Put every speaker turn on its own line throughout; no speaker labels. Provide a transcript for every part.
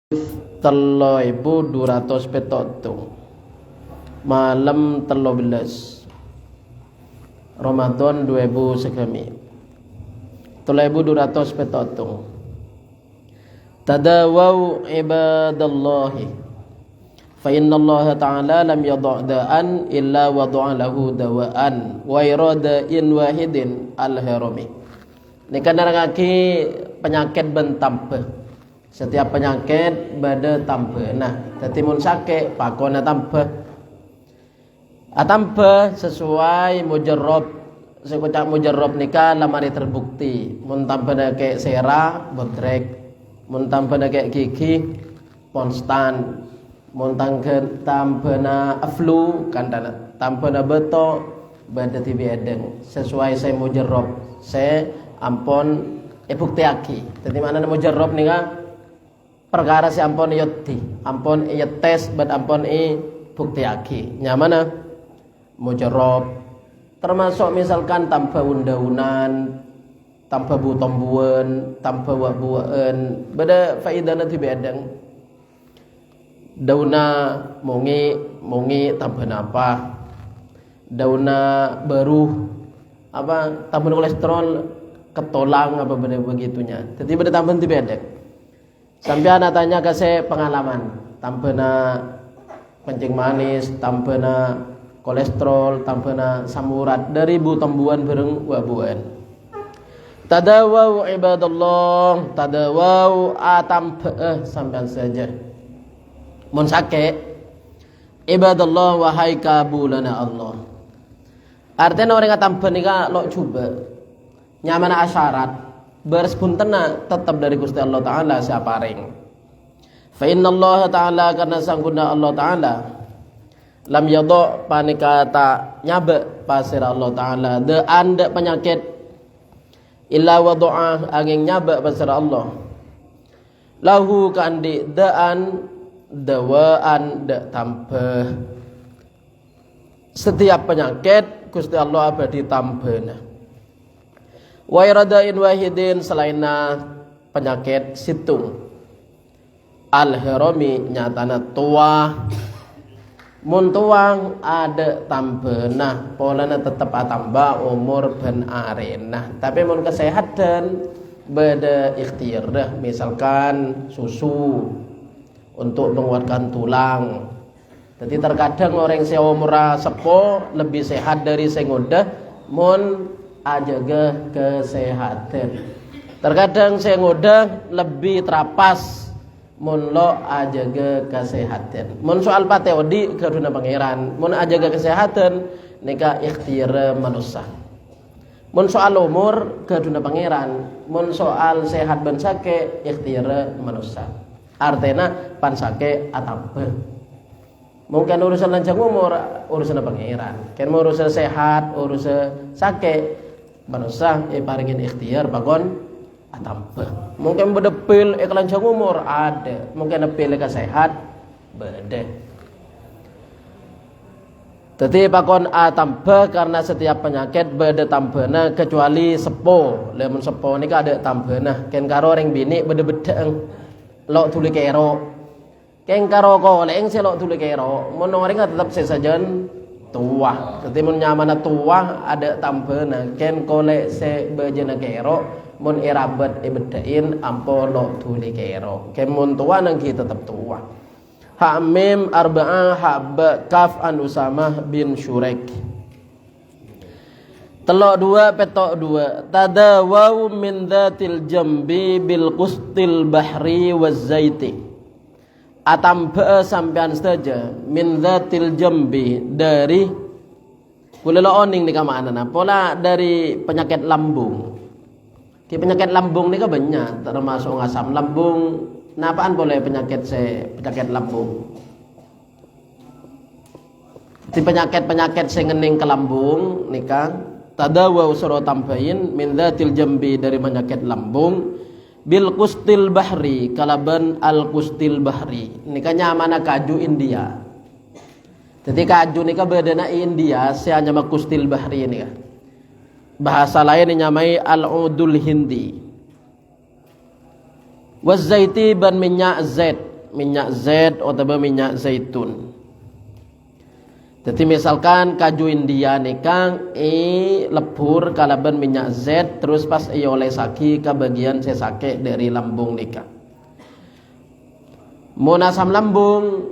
3217 malam 13 Ramadan 2009 3217 tadawau ibadallahi fa innallaha ta'ala lam yadha' da'an illa wada'a lahu dawa'an wa irada in wahidin al-harami. Ini kan nerangake penyakit bentampe. Setiap penyakit bada tampe. Nah, dadi mun sakit pakona tampe. Atampe sesuai mujarrab. Sekocak mujarrab nika lamari terbukti. Mun tampena kayak sera, bodrek. Mun tampena kayak gigi, ponstan. Mun tampena flu, kandana. Tampena beto, bada tibiadeng. Sesuai saya mujarrab. Saya ampun bukti aki. Dadi mana mujarrab nika? Perkara si ampun yoti, ampun tes, bad ampun bukti aki. Nyamana mujarrab termasuk misalkan tanpa unda-unan, tanpa butombuan, tanpa wabuan, beda faidana tibedang. Dauna mungi tanpa napa. Dauna baru apa tanpa kolesterol ketolang apa benda begitunya. Jadi beda tanpa tibedang. Sampai anak tanya ke saya pengalaman tampena kencing manis, tampena kolesterol, tampena samurat dari butombuan bareng wabuan. Tadawau ibadallah, tadawau atampe sampean saja. Mun sakit ibadallah wahai kabulana Allah. Artinya orang atampe nika lo coba nyamana asyarat bersepuntena tetap dari Gusti Allah Ta'ala siapa ring. Fa inna Allah Ta'ala karena sangguna Allah Ta'ala lam yadha panikata nyabe pasir Allah Ta'ala de anda penyakit illa wadu'a angin nyabe pasir Allah lahu kandi daan dawaan de tampe setiap penyakit Gusti Allah abadi tampena wa iradain wahidin selainna penyakit situng al-harami nyatana tua mun tuang ada tambena polana tetap atamba umur ben arena tapi mun kesehatan beda ikhtiar dah misalkan susu untuk menguatkan tulang. Jadi terkadang orang yang umur sepo lebih sehat dari sing udah mun ajaga kesehatan. Terkadang saya ngodah lebih terapas mun lo ajaga kesehatan. Mun soal pateodi keduna pangeran, mun ajaga kesehatan nika ikhtiar manusia. Mun soal umur keduna pangeran, mun soal sehat ben sake ikhtiar manusia. Artinya pan sake atampe. Mungkin urusan lanjang umur urusan pangeran. Kan urusan sehat, urusan sake manusia paringin ikhtiar bagon atampe. Mungkin bedepil kelanjang umur ada, mungkin depil sehat beda. Tetapi pakon atampe karena setiap penyakit beda tampena kecuali sepo. Lemon sepo ni ada tampena. Ken karo orang bini beda bedeng lok tuli kero. Ken karo ko leng se lok tuli kero. Mun orang tetap sesajen tua. Jadi mun nyamana tua ada tampena ken kole se bejana kero mun irabat ibedain ampolo tuli kero ken mun tua nang kita tetap tua. Ha mim arba'ah haba kaf an Usamah bin Syurek telok dua petok dua tadawau min dzatil jambi bil qustil bahri waz zaiti atampe sampean saja min dzatil jambi dari kulela oning nika maknana pola dari penyakit lambung. Di penyakit lambung nika banyak termasuk ngasam lambung. Napaan boleh penyakit lambung? Di penyakit ngening ke lambung nika tadawa usra tambahin min dzatil jambi dari penyakit lambung bil kustil bahri kalaban al kustil bahri nika nyamana kaju India. Jadi kaju nika bedana India saya nyama kustil bahri nika. Bahasa lain nyamai al udul hindi. Wazaiti ban minyak zait minyak zaid atau minyak zaitun. Jadi misalkan kaju India nih kang lebur kalaban minyak zaid terus pas olesaki ke bagian sesake dari lambung nika. Mun asam lambung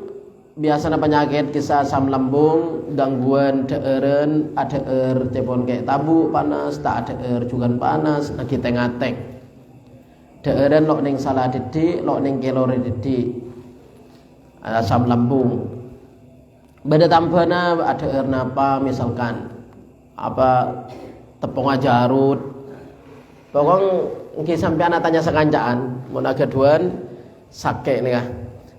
biasanya penyakit kisah asam lambung gangguan deeren ada cepon kayak tabu panas tak ada juga panas lagi tengah-teng deeren lo ning salah didik lo ning kalori didik asam lambung. Beda tambahna ada napa misalkan apa tepung ajarut. Pokok nggih sampean tanya sekancaan mun agaduan sake nih kah.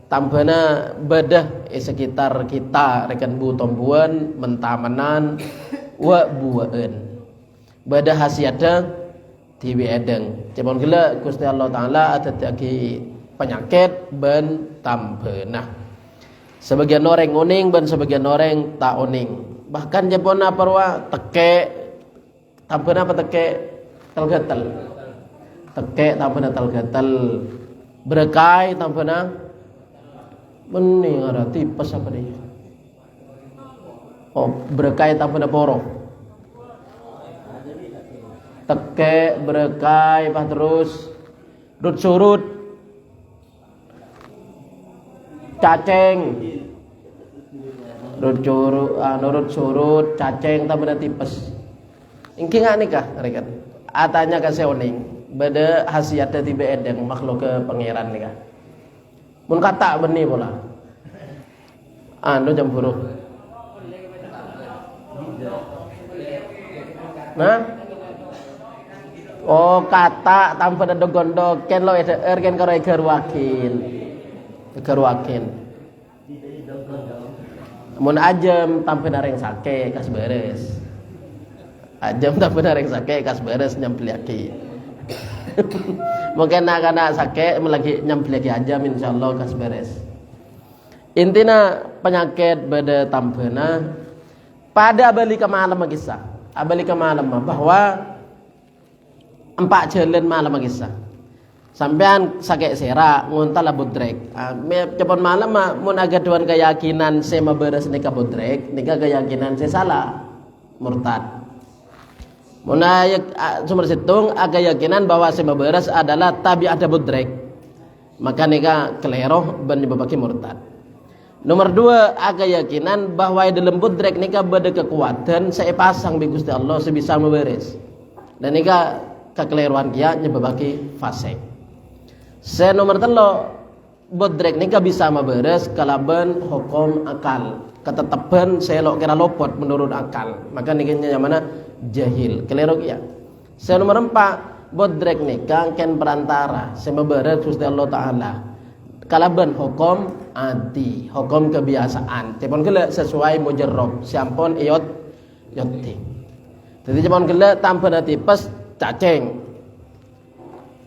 Tambahna bedah sekitar kita rekan bu tombuan mentamenan wa buaen. Bedah hasiada diwi edeng. Cepon gila Gusti Allah taala ada lagi penyakit ben tambahna. Sebagian orang oning dan sebagian orang tak oning. Bahkan Jepona parwa teke tampena apa teke telgatal. Teke tampena telgatal. Berkai tampena bening ada tipes apa dia. Oh, berkai tampena poro. Teke berkai pas terus rut surut cacing nurut surut cacing tak benda tipes ingki nggak nikah mereka atanya kasih oning beda hasiatnya tiba edeng makhluk ke pangeran nikah mun kata benih pula jam buruh nah oh kata tanpa ada gondok ken lo ada ken karo eger wakin mun ajem tanpa nareng sake kas beres ajem tanpa nareng sake kas beres nyampliaki mungkin nak sake lagi nyampliaki ajem insyaallah kas beres intina penyakit pada tampena pada balik ke malam kisah balik ke malam bahwa empat jalan malam kisah sampean sakit serak ngontal budrek cepon malam mun agaduan keyakinan saya beres nikah budrek nikah keyakinan saya salah murtad mun sumber situng aga keyakinan bahwa saya beres adalah tabiat budrek maka nikah keleroh ben nyebabake murtad. Nomor 2 aga keyakinan bahwa dalam budrek nikah beda kekuatan saya pasang bi Gusti Allah sebisa beres dan nikah kekeliruan kia nyebabake fasik. Se nomor 3 bodrek nika bisa maberes kalaban hukum akal ketetapan selok kira lopot menurut akal maka nikahnya yang mana jahil keliru ya. Se nomor 4 bodrek nika ken perantara se maberes Gusti Allah taala kalaban hukum adi hukum kebiasaan cepon kele sesuai mujarrab siampun iot yotti jadi cepon kele tanpa tipes cacing.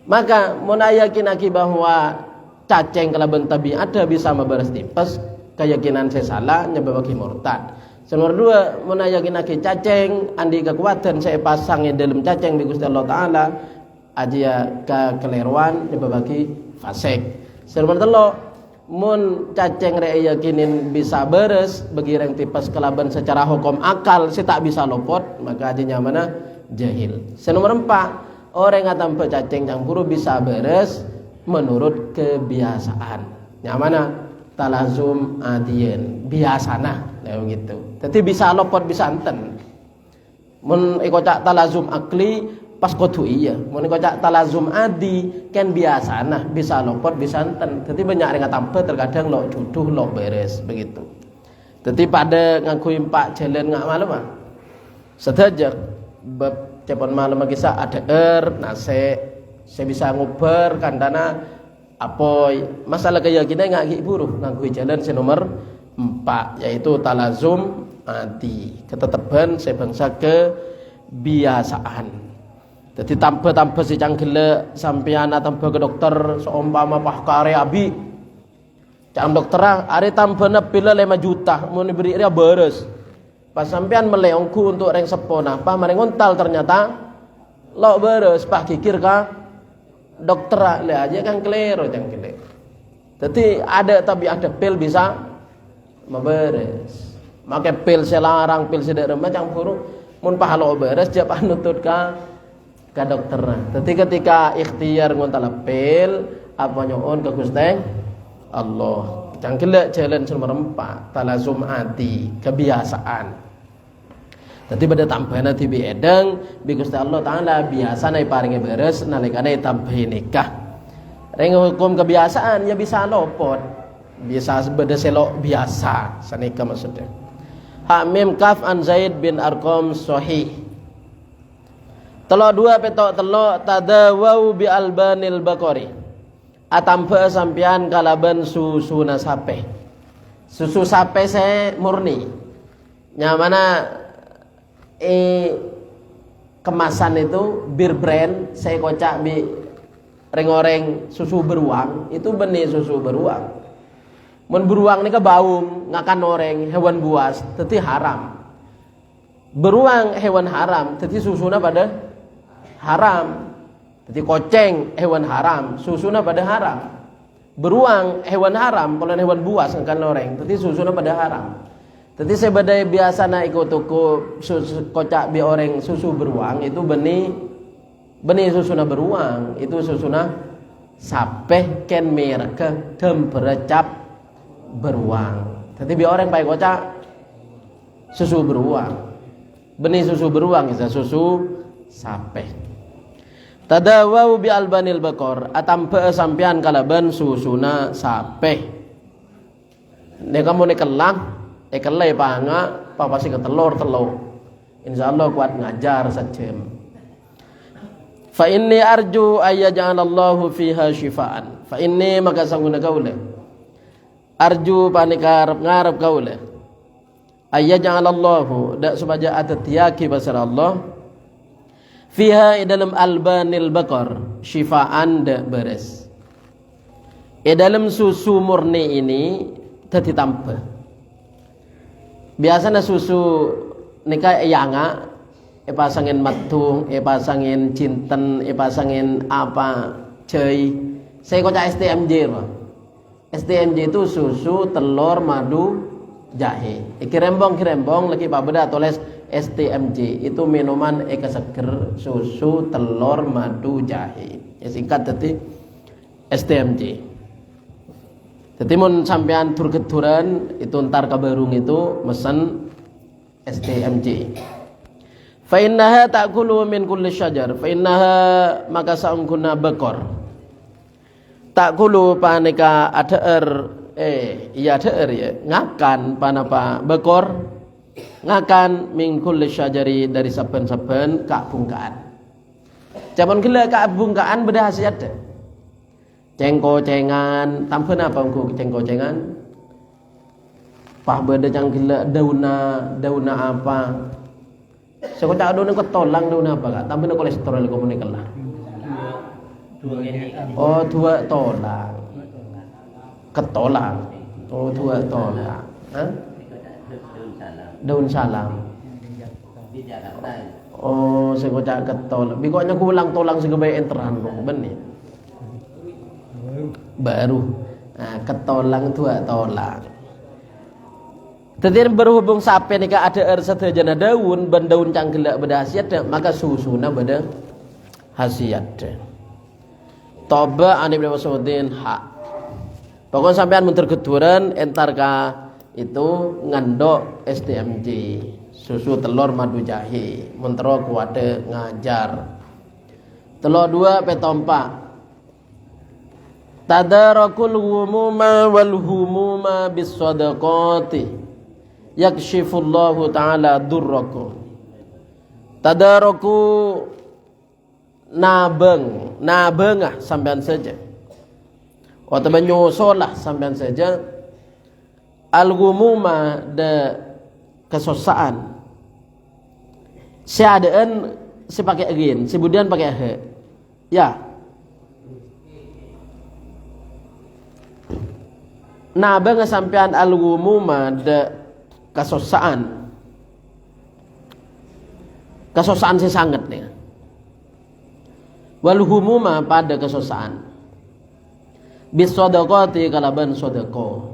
Maka munayakin aki bahwa cacing kalaban tabi ada bisa mabaras tipes keyakinan saya salah nyebabake murtad. Nomor 2 munayakin aki cacing andi kekuatan saya pasang dalam cacing di Gusti Allah taala aja kekeliruan nyebabake fasik. Nomor 3 mun cacing re yakinin bisa beres bagi reng tipes kalaban secara hukum akal si tak bisa lopot maka ajinya mana jahil. Nomor 4 orang yang tanpa cacing campur bisa beres menurut kebiasaan. Yang mana talazum adien biasana kayak gitu. Jadi bisa lopot bisa enten. Mun ikocak talazum akli pas kotu iya. Mun ikocak talazum adi kan biasana bisa lopot bisa enten. Jadi banyak orang tanpa terkadang lo juduh lo beres begitu. Jadi pada ngakui pak jalan ngak malam ah. Sedajak cepon malam kisah ada nase saya bisa nguber kandana apoy masalah keyakinan nggak buruh ngakui jalan nomor 4 yaitu talazum adi ketetapan saya bangsa kebiasaan. Jadi tanpa si canggele sampean tanpa ke dokter seumpama pahkare abi cang dokter are tanpa pila 5 juta mau diberi dia beres. Pas sampean meleongku untuk reng sepona apa mareng ngontal ternyata lo beres pak kikir ka dokter le aja kan klero jang kele Jadi ada tapi ada pil bisa memberes. Maka pil selarang, pil sedek remah yang buruk mun pahalo beres dia panutut ka dokter. Jadi ketika ikhtiar ngontala pil apa nyoon ke Gusti Allah. Jangan jalan semerempak, talazum ati, kebiasaan. Jadi pada tambahan di biedeng, bi Gusti Allah Taala biasa nai paringi beres, nalikane tambahin nikah. Ring hukum kebiasaan ya bisa lopot, bisa beda selok biasa, sanika maksudnya. Hamim kaf an Zaid bin Arqam sahih. Telo dua petok telo tadawau bi albanil baqari. Atampe sampian kalaban susu sape. Susu sape saya murni. Nyamana kemasan itu bir brand saya kocak bi reng-oreng susu beruang itu benih susu beruang. Mun beruang ni ke baung ngakan oreng hewan buas, teti haram. Beruang hewan haram, teti susuna pada haram. Jadi koceng hewan haram, susuna pada haram. Beruang hewan haram, kalau hewan buas kan loreng, jadi susuna pada haram. Jadi sebadai biasa na ikut toko kocak bi orang susu beruang itu benih susuna beruang, itu susuna sapeh ken mereka temperecap beruang. Jadi bi orang baik kocak susu beruang, benih susu beruang isa susu sapeh. Tadawau bi albanil bakor atampe sampian kalaban susuna sapeh. Ne kamu ne kelang, kelai panga, papasi ke telur. Insyaallah kuat ngajar sajam. Fa inni arju ayyaj'alallahu fiha syifaan. Fa inni maka sangguna kaule. Arju panika ngarep kaule. Ayyaj'alallahu dak supaya adat yaki basar Allah. Fiha dalam albanil bakar syifaan de beres. Dalam susu murni ini tadi tambah. Biasanya susu nika yanga, pasangin matung, pasangin cinten, pasangin apa cai. Saya kocak STMJ, Pak. STMJ itu susu, telur, madu, jahe. Kirembong lagi Pak beda tulis STMJ itu minuman eka seger susu telur madu jahe ya singkat jadi STMJ. Jadi mun sampean tur-keturan itu ntar kabarung itu mesen STMJ. Fa innaha ta'kulu min kulli syajar fa innaha maka saungkuna bakor ta'kulu paneka ader iya ader ya ngakan panapa bakor ngakan min kulli syajari dari saben-saben kabungkaan. Jaman gila kabungkaan beda hasiat deh. Cengkocengan, tampen apa engko cengkocengan? Pah beda jang gila dauna apa? Sekocak dauna ketolang dauna apa kak? Tampen kolesterol ko muni kelah. Oh, dua tolang. Ketolang. Oh, dua tolang. Hah? Daun salam. Oh, saya kocak ketol. Bikoknya kulang tolang segebay enteran kok benih. Baru. Nah, ketolang dua tolang. Tetapi berhubung sampai nika ada sedejana daun, ban daun canggelak beda hasiat, maka susuna beda hasiat. Toba ani Ibnu Mas'udin hak. Pokoknya sampean mun tergeduran entar ka itu ngandok STMJ susu telur madu jahe mentero kuade ngajar telur dua petompa tadarakul humuma wal humuma bis sadaqati yakshifullahu ta'ala durrakum tadaraku nabengah sampean saja atau menyusolah sampean saja al-ghumuma de kesosaan. Si adaan si pakai agin, si budian pakai he. Ya. Nah, bang sampean al-ghumuma de kesosaan. Kesosaan si sangat nih. Wal humuma pada kesosaan. bis sedekati kalaban sedekah.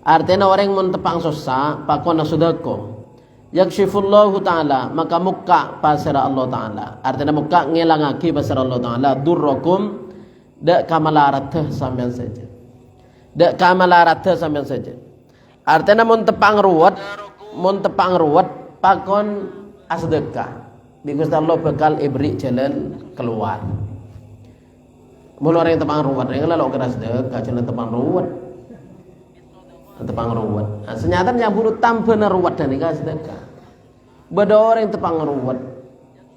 Artinya orang mun tepang susah pakona sedekah. Yakshifullahu ta'ala maka muka pasira Allah ta'ala. Artinya muka ngelangaki pasira Allah ta'ala durrakum dak kamalaratah sampean saja. Dak kamalaratah sampean saja. Artinya mun tepang ruwet pakon sedekah. Because Allah bakal ibri jalan keluar. Mun orang yang tepang ruwet yang lalu kena sedekah jalan tepang ruwet. Tepang ruwet. Nah, senyatanya buru tambah ruwet dan nikah sedekah. Beda orang yang tepang ruwet.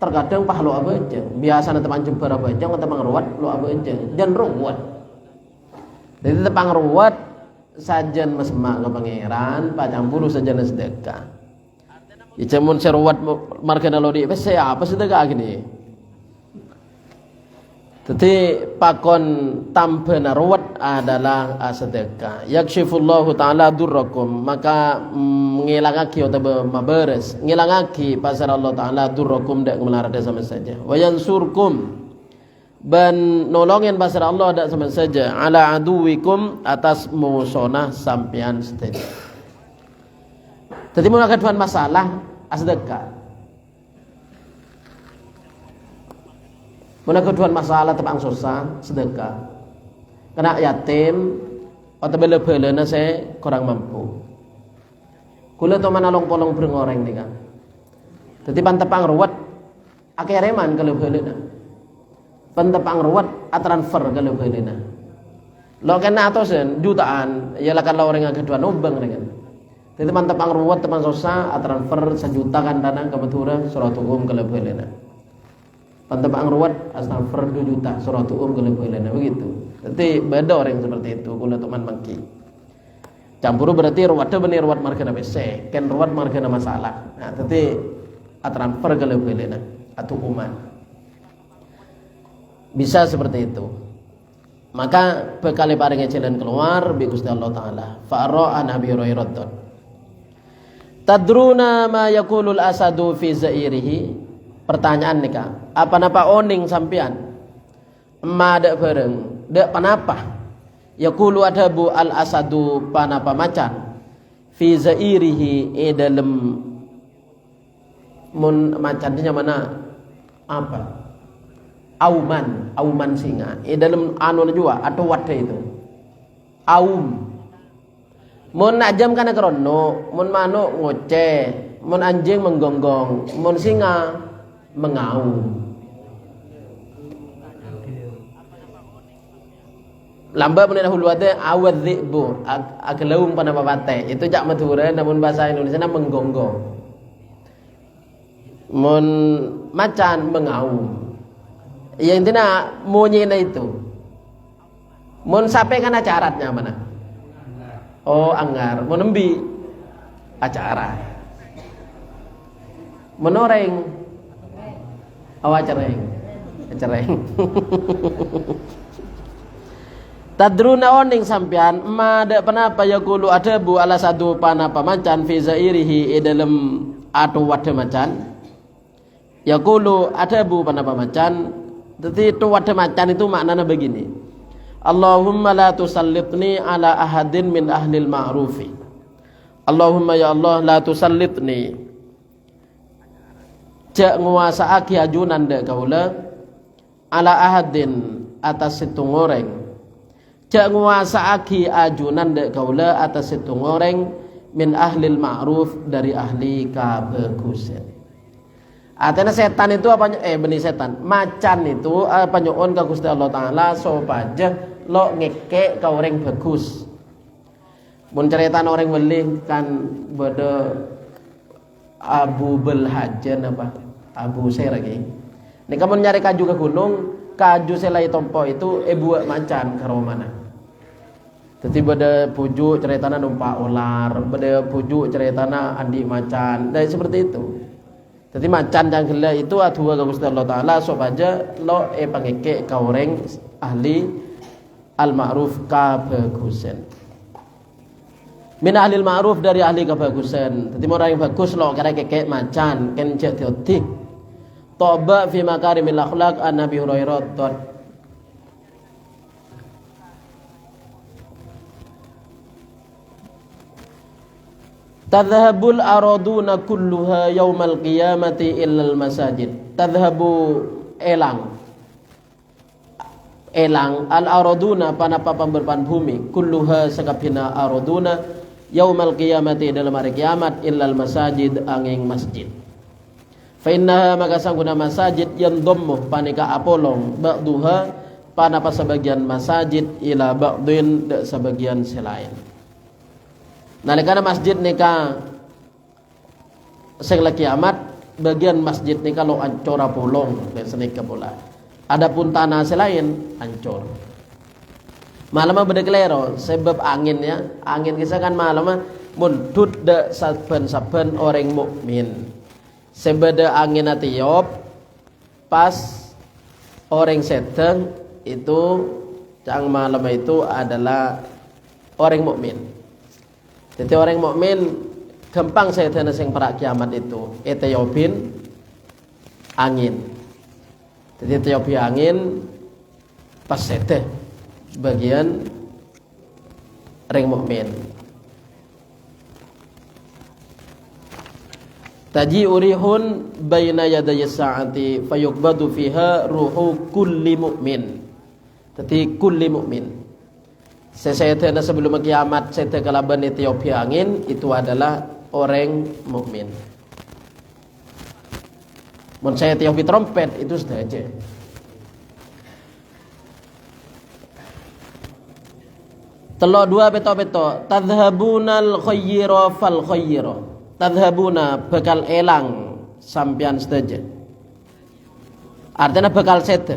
Terkadang pah lo apa aja. Biasa tepang jembar apa aja, tepang ruwet lo apa aja. Jangan ruwet. Jadi tepang ruwet sajan mesma ke pangeran, pacang buru sajan sedekah. Ya cemun seruwet margana lo di saya apa sedekah gini. Jadi pakon tambah ruwet adalah sedekah. Yakshifullahu ta'ala durrakum maka ngilangaki atau maberes ngilangaki pasar Allah ta'ala durrakum dak melarada sama saja. Wa yansurkum ban nolongin pasar Allah dak sama saja ala aduwikum atas musonah sampean saja. Jadi mun akaduan masalah sedekah. Mun keduan masalah tepang susah sedekah. Kena yatim atau bela-belana saya kurang mampu. Kula to manalong polong brengoreng nika. Dadi pantepang ruwet akeh reman kalau belena. Pantepang ruwet transfer kalau belena. Lo kena atosen jutaan ya lakan la orang keduan obeng dengan. Dadi pantepang ruwet tepang susah transfer sejuta kan dana kebetulan surat umum kalau belena. Pantepang ruwet astagfir 2 juta surat kelebelana begitu. Jadi beda orang seperti itu kula teman mangki. Campur berarti ruwetnya bener ruwet margana bese, ken ruwet margana masalah. Nah, jadi transfer kelebelana atau uman. Bisa seperti itu. Maka bekali paringe jalan keluar bi Gusti Allah taala. Fa'ra an Abi Hurairah. Tadruna ma yaqulul asadu fi zairihi? Pertanyaan nih kak, apa napa oning sampian? Emak dek bareng, dek panapa? Yaqulu adabu al asadu panapa macan? Fi zairihi dalam mun macannya mana? Apa? Auman singa. Dalam anu juga atau wadah itu. Aum. Mun najam kana krono, mun manuk ngoceh, mun anjing menggonggong, mun singa mengaum. Lamba menena hulwate awadhibu aglaum pada babate itu jak madura namun bahasa Indonesia menggonggong. Mun macan mengaum. Ya intinya monyena itu. Mun sape kan acaratnya mana? Oh anggar, mun embi acara. Menoreng cereng. Tadruna oning sampean ma da panapa yaqulu adabu ala sadu panapa macan fi zairihi dalam atu wade macan. Yaqulu adabu panapa macan. Jadi itu wade macan itu maknanya begini. Allahumma la tusallitni ala ahadin min ahlil ma'rufi. Allahumma ya Allah la tusallitni cak nguasa aki ajunan dek kaula ala ahadin atas situng goreng cak nguasa aki ajunan dek kaula atas situng goreng min ahlil ma'ruf dari ahli kebagusan. Artinya setan itu apa benih setan macan itu apa nyoon ka Gusti Allah taala sopaja lo ngeke ka orang bagus. Mun ceritaan orang welih kan beda Abu Belhajan apa Abu Seragi. Nek kamu nyari kaju ke gunung, kaju selai tompo itu buat macan karo mana. Jadi pada pujuk ceritana numpak ular, pada pujuk ceritana andi macan, dan seperti itu. Jadi macan yang gila itu adua ke Gusti Allah taala sopaja lo pangeke ka orang ahli al ma'ruf kabagusan. Min ahlil ma'ruf dari ahli kebagusan. Jadi orang yang bagus lo kira kekek macan ken cek dioti. Toba fi makarimil akhlaq an Nabi Hurairah. Tadhhabul araduna kulluha yaumal qiyamati illal masajid. Tadhhabu elang al araduna panapa pamberpan bumi kulluha sakapina araduna yaumal qiyamati dalam hari kiamat illal masajid angin masjid. Fa innaha maka sangguna masajid yandammu panika apolong ba'duha panapa sebagian masajid ila ba'din sebagian selain. Nalikana masjid nika sing kiamat bagian masjid nika lo ancor apolong senika pula. Adapun tanah selain ancur. Malam beda kelero sebab angin ya. Angin kisah kan malam mundut de saben-saben orang mukmin. Sebeda angin atiop pas orang sedang itu cang malam itu adalah orang mukmin. Jadi orang mukmin gampang sedana sing pra kiamat itu etiopin angin. Jadi etiopin angin pas sedeh bagian orang mukmin. Taji urihun baina yaday sa'ati fayuqbadu fiha ruhu kulli mu'min. Jadi kulli mu'min. Sesetena sebelum kiamat sete kalaban Ethiopia angin itu adalah orang mukmin. Mun saya Ethiopia trompet itu sudah aja. Telok dua beto-beto tadhhabunal khayyira fal khayyira. Tadhhabuna bakal elang sampian saja. Artinya bakal sete.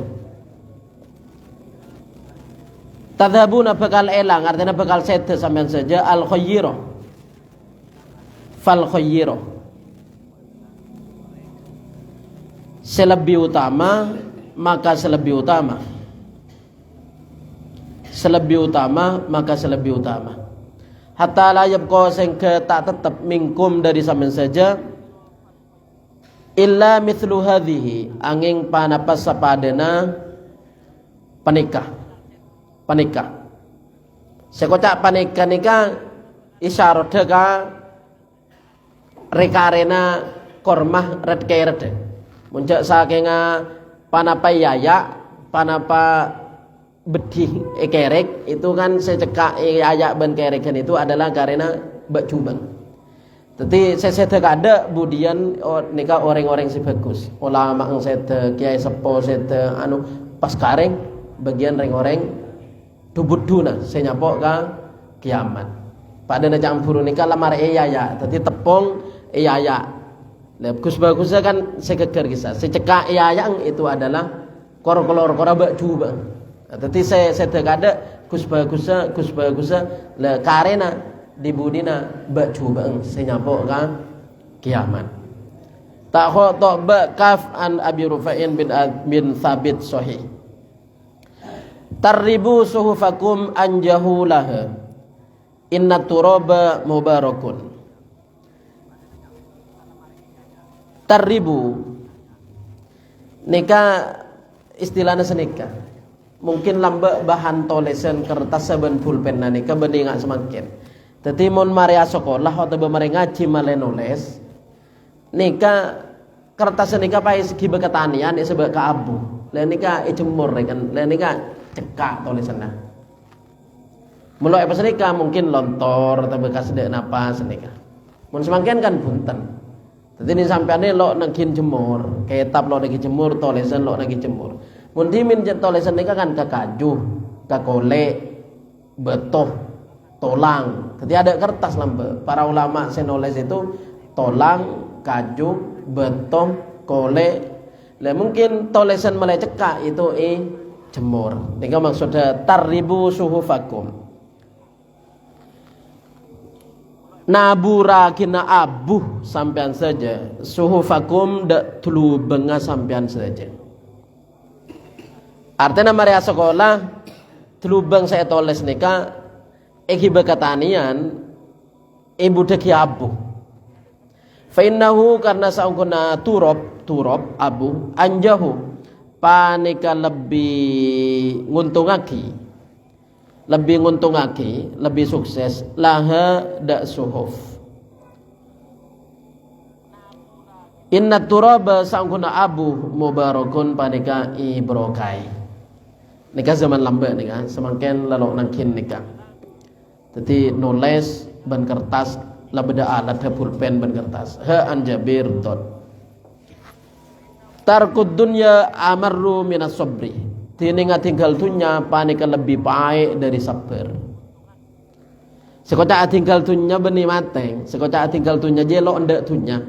Tadhhabuna bakal elang artinya bakal sete sampian saja al khayyira fal khayyira. Selebih utama maka selebih utama. Selebih utama maka selebih utama. Hatta la yabqa sengke tak tetap minkum dari sampean saja illa mithlu hadhihi angin panapas sapadena panikah sekocak panikah nika isyarat ka rekarena kormah red keret muncak saking panapa yaya panapa bedih kerek itu kan secekak ayak ban kerekan itu adalah karena bak cubang. Jadi saya ada budian nikah orang-orang si bagus. Ulama ang saya kiai sepo saya anu pas kareng bagian orang-orang dubuduna saya nyapok ka kiamat. Pada na campur nikah lamar ya. Jadi tepung ya. Bagus-bagusnya kan saya keker kisah. Secekak yang itu adalah kor-kolor bak cubang. Tetapi saya ada kus bagusa le karena dibudina bak cubang saya nyapok ka kiamat. Tak ba kaf an Abi Rufa'in bin Thabit sahih. Tarribu suhufakum anjahulah inna turaba mubarakun. Tarribu nikah istilahnya senikah. Mungkin lambak bahan tolesan kertas saban pulpen nani kebening semakin. Tetapi mon maria sekolah atau bemari ngaji male nulis nika kertas nika pai segi beketanian sebab ka abu. Lah nika jemur kan. Lah nika cekak tulisanna. Mula apa nika mungkin lontor atau bekas dek napas nika. Mon semakin kan punten. Tadi ini sampeane lo nagin jemur, kitab lo nagin jemur, tulisan lo nagin jemur. Mun dimin tulisan nika kan kakaju, kakole, betoh, tolang. Jadi ada kertas lambe. Para ulama senoles itu tolang, kaju, betoh, kole. Lah mungkin tulisan mulai cekak itu jemur. Nika maksudnya tarribu suhufakum. Nabura kina abuh sampean saja suhufakum dak tulu benga sampean saja. Artinya Maria sekolah tulu bang saya tulis nika eki bekatanian ibu deki abuh. Fa innahu karena saungkuna turab abuh anjahu panika lebih nguntungaki lebih sukses laha dak suhuf Inna turaba sangkuna abu mubarakun panika ibrokai. Nika zaman lambat nika semakin lalok nangkin nika. Jadi nulis ban kertas la beda alat ha pulpen ban kertas. Ha an Jabir dot. Tarkud dunya amarru minas sabri. Tininga tinggal dunya panika lebih baik dari sabar. Sekocak tinggal dunya beni mateng, sekocak tinggal dunya jelok ndak dunya.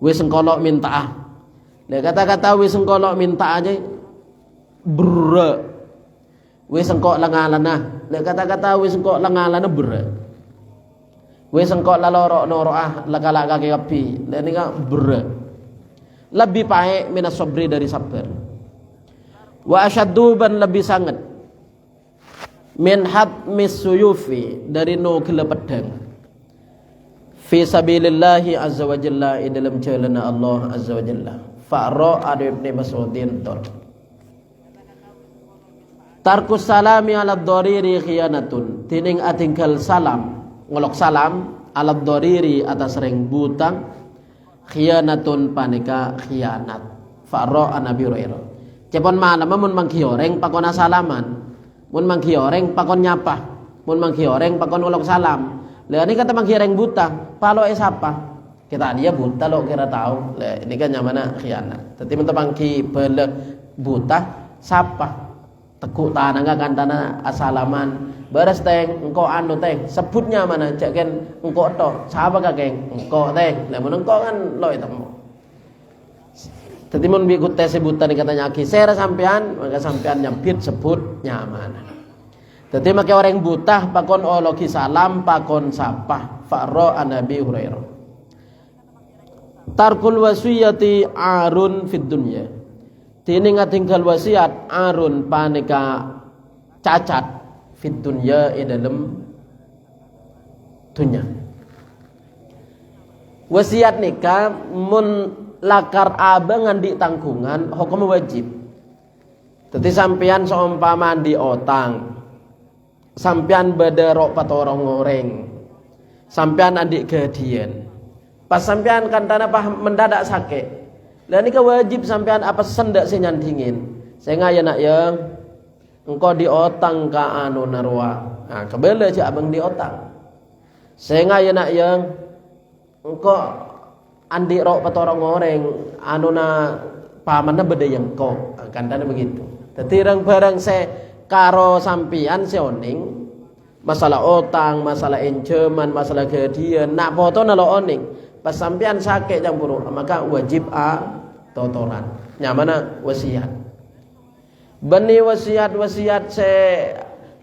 Wis engkolok minta ah. Lah kata-kata wis engkolok minta aja bre. Wis engkok langalana. Lah kata-kata wis engkok langalana bre. Wis engkok lalorok norok ah lakala kaki kapi. Lah nika bre. Lebih baik minas sabri dari sabar. Wa asyaddu ban lebih sangat min hatmis suyufi dari nukil pedang. Fi sabilillahi azza wa jalla dalam jalan Allah azza wa jalla. Fa'ra ada Ibn Mas'udin tor. Tarkus salami ala dhariri khiyanatun. Tining atinggal salam, ngolok salam ala dhariri atas reng butang khiyanatun panika khianat. Fa'ra an Abi Hurairah. Cepon malam mun mangkioreng pakona salaman. Mun mangkioreng pakon nyapa. Mun mangkioreng pakon ngolok salam. Lah ini kata mangkireng buta, palo siapa? Kita dia buta lo kira tahu. Lah ini kan nyamana khianat. Tapi mentang mangki bele buta siapa? Tekuk tanah enggak kan tanah asalaman. Beres teng engko anu teng sebutnya mana cek kan engko to. Siapa kakeng? Engko teng. Lah mun engko kan lo temu. Tadi mun bi kute sebutan katanya aki sera sampean, maka sampean nyampit sebut nyaman. Tadi make orang buta pakon ologi salam pakon sapa fa'ra an Abi Hurairah. Tarkul wasiyati arun fid dunya. Dene ngatinggal wasiat arun panika cacat fid dunya dalam dunya. Wasiat nikah mun lakar abang ngandi tanggungan hukum wajib. Tadi sampean seumpama di otang, sampean bederok patorong goreng, sampean adik gadian. Pas sampean kan tanah pah mendadak sakit. Dan ini wajib sampean apa sendak senyandingin. Saya ngaya nak yang engkau di otang ka anu narwa. Nah kebele cak abang di otang. Saya ngaya nak yang engkau andi rok patorong goreng anu na pamanna beda yang kau kan tanah begitu. Tapi barang saya karo sampian seoning masalah otang, masalah enceman, masalah gadian, nak foto nalo oning. Pas sampian sakit campur, maka wajib totoran. Nyamana wasiat. Bani wasiat se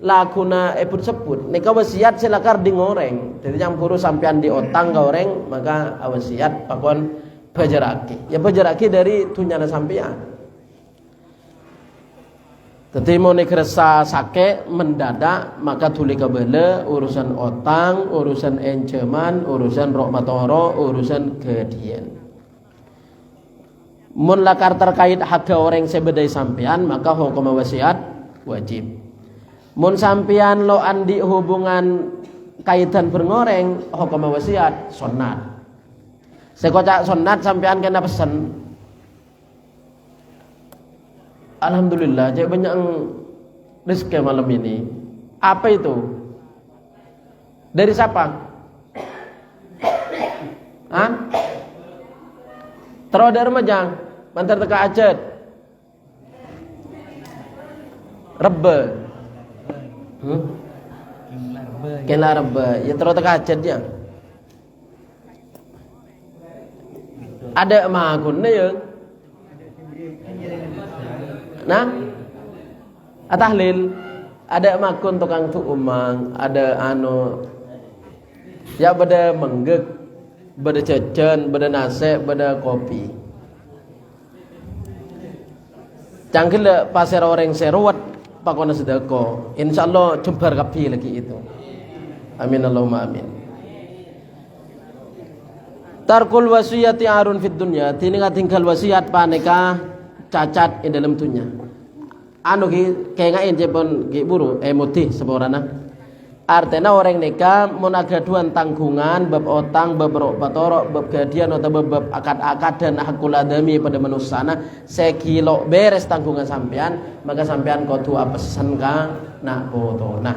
lakuna pun sebut. Nika wasiat se lakar di ngoreng. Jadi campur sampian di otang goreng, maka wasiat pakon bajaraki. Ya bajaraki dari tunyana sampian. Tetapi mau nekresa sake mendadak maka tuli kabele urusan otang, urusan enceman, urusan rok matoro, urusan gadian. Mun lakar terkait hak orang sebedai sampean maka hukum wasiat wajib. Mun sampean lo andi hubungan kaitan berngoreng hukum wasiat sunat. Sekocak sunat sampean kena pesen. Alhamdulillah, jadi banyak rezeki malam ini. Apa itu? Dari siapa? Hah? Terus dari Majang, mantar teka Aceh. Rebbe. Kena rebbe. Ya terus teka Aceh dia. Ada mah akun ya. Nah, atahlil ada makun tukang tu umang, ada anu ya beda menggek, beda cecen, beda nase, beda kopi. Cangkil pasir orang seruat pakona sedekah. Insyaallah jembar kapi lagi itu. Amin Allahumma amin. Tarkul wasiyati arun fid dunya. Tininga tinggal wasiat paneka cacat di dalam dunia. Anu ki kayak ngain jepon ki buru emoti seborana. Artinya orang nikah mun agaduan tanggungan bab otang, bab batorok, bab gadian atau bab akad-akad dan hakul adami pada manusana sekilo beres tanggungan sampean, maka sampean kudu apesen ka nak potona.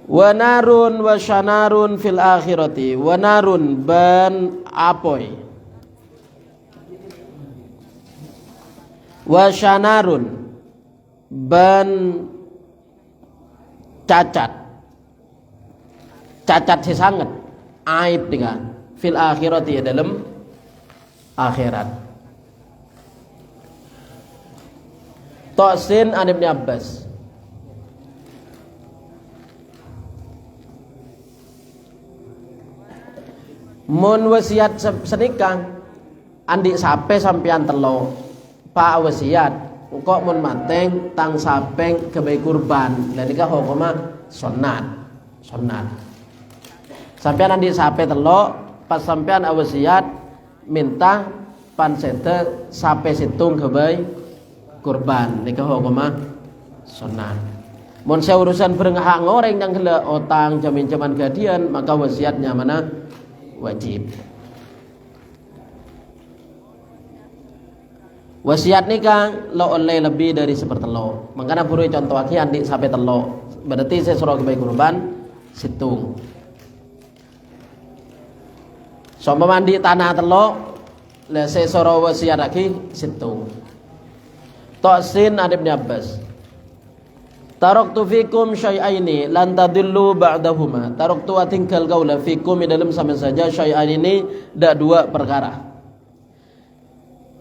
Wa narun wa syanarun fil akhirati. Wa narun ban apoy. Wa syanarun ban cacat sih sangat aib dengan fil akhirati dalam akhirat. Tosin an Ibnu Abbas. Mun wasiat senikah andi sape sampean telo pak wasiat kok mun mateng tang sapeng kebaik kurban dan nikah hukumnya sunat. Sampean andi sape telo pas sampean wasiat minta pan sete sape situng kebaik kurban nikah hukumnya sunat. Mun saya urusan berengah ngoreng yang kele otang jamin-jaman gadian maka wasiatnya mana wajib. Wasiat nikah lo oleh lebih dari sepertelo. Makanya buru contoh lagi andi sampai telo. Berarti saya suruh kebaik kurban situng. Sama mandi tanah telo, le saya suruh wasiat lagi situng. Tosin ada Ibnu Abbas. Taraktu fikum syai'aini lan tadillu ba'dahuma. Taraktu tinggal kaula fikum dalam sama saja syai'aini ini ada dua perkara.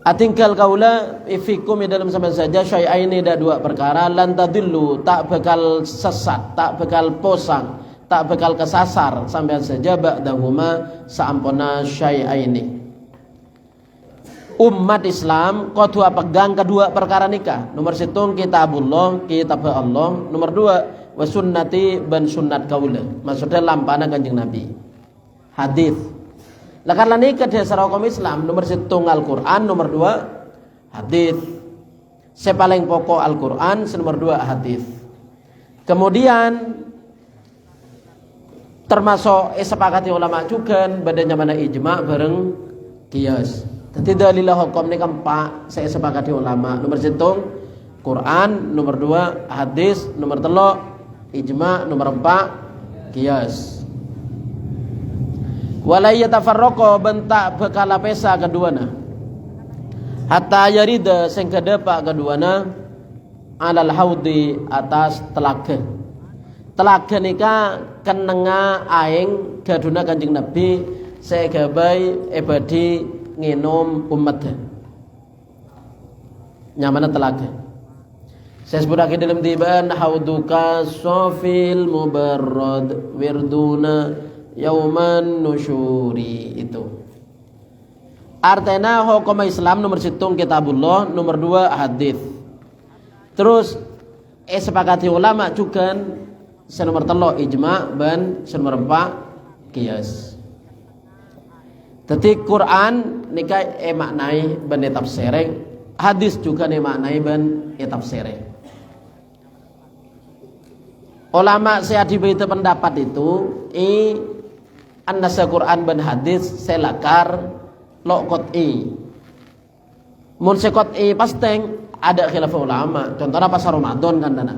Atingkal kaula fikum dalam sama saja syai'aini ada dua perkara lan tadillu tak bakal sesat, tak bakal posang, tak bakal kesasar sampai saja ba'dahuma saampona syai'aini. Umat Islam kudu pegang kedua perkara nikah. Nomor 1 kitabullah, kitab Allah. Nomor 2 wa sunnati ban sunnat kaula. Maksudnya lampana Kanjeng Nabi. Hadis. Lah karena nikah dasar hukum Islam nomor 1 Al-Qur'an, nomor 2 hadis. Sepaling pokok Al-Qur'an, nomor 2 hadis. Kemudian termasuk sepakati ulama juga badannya mana ijma bareng qiyas. Jadi dalilah hukum ni keempat saya sepakati ulama. Nomor 1 Quran, nomor 2 hadis, nomor 3 ijma, nomor 4 qiyas. Wala yatafarraqa bentak bekala pesa keduana. Hatta yarida sing kedepak keduana alal haudi atas telaga. Telaga nika kenenga aing gaduna Kanjeng Nabi saya gabai ebadi nginum umat nyamana telaga. Saya sebutake dalam tibaan hauduka sofil mubarrad wirduna yauman nusyuri itu. Artinya hukum Islam nomor 1 kitabullah, nomor 2 hadis. Terus sepakati ulama juga nomor 3 ijma dan nomor 4 qiyas. Jadi Quran nikah maknai ben tafsireng, hadis juga maknai ben tafsireng. Ulama saya diberi pendapat itu an-nasa Quran ben hadis selakar lo qot'i. Mun se qot'i pasteng ada khilaf ulama. Contohnya pas Ramadan kan dana.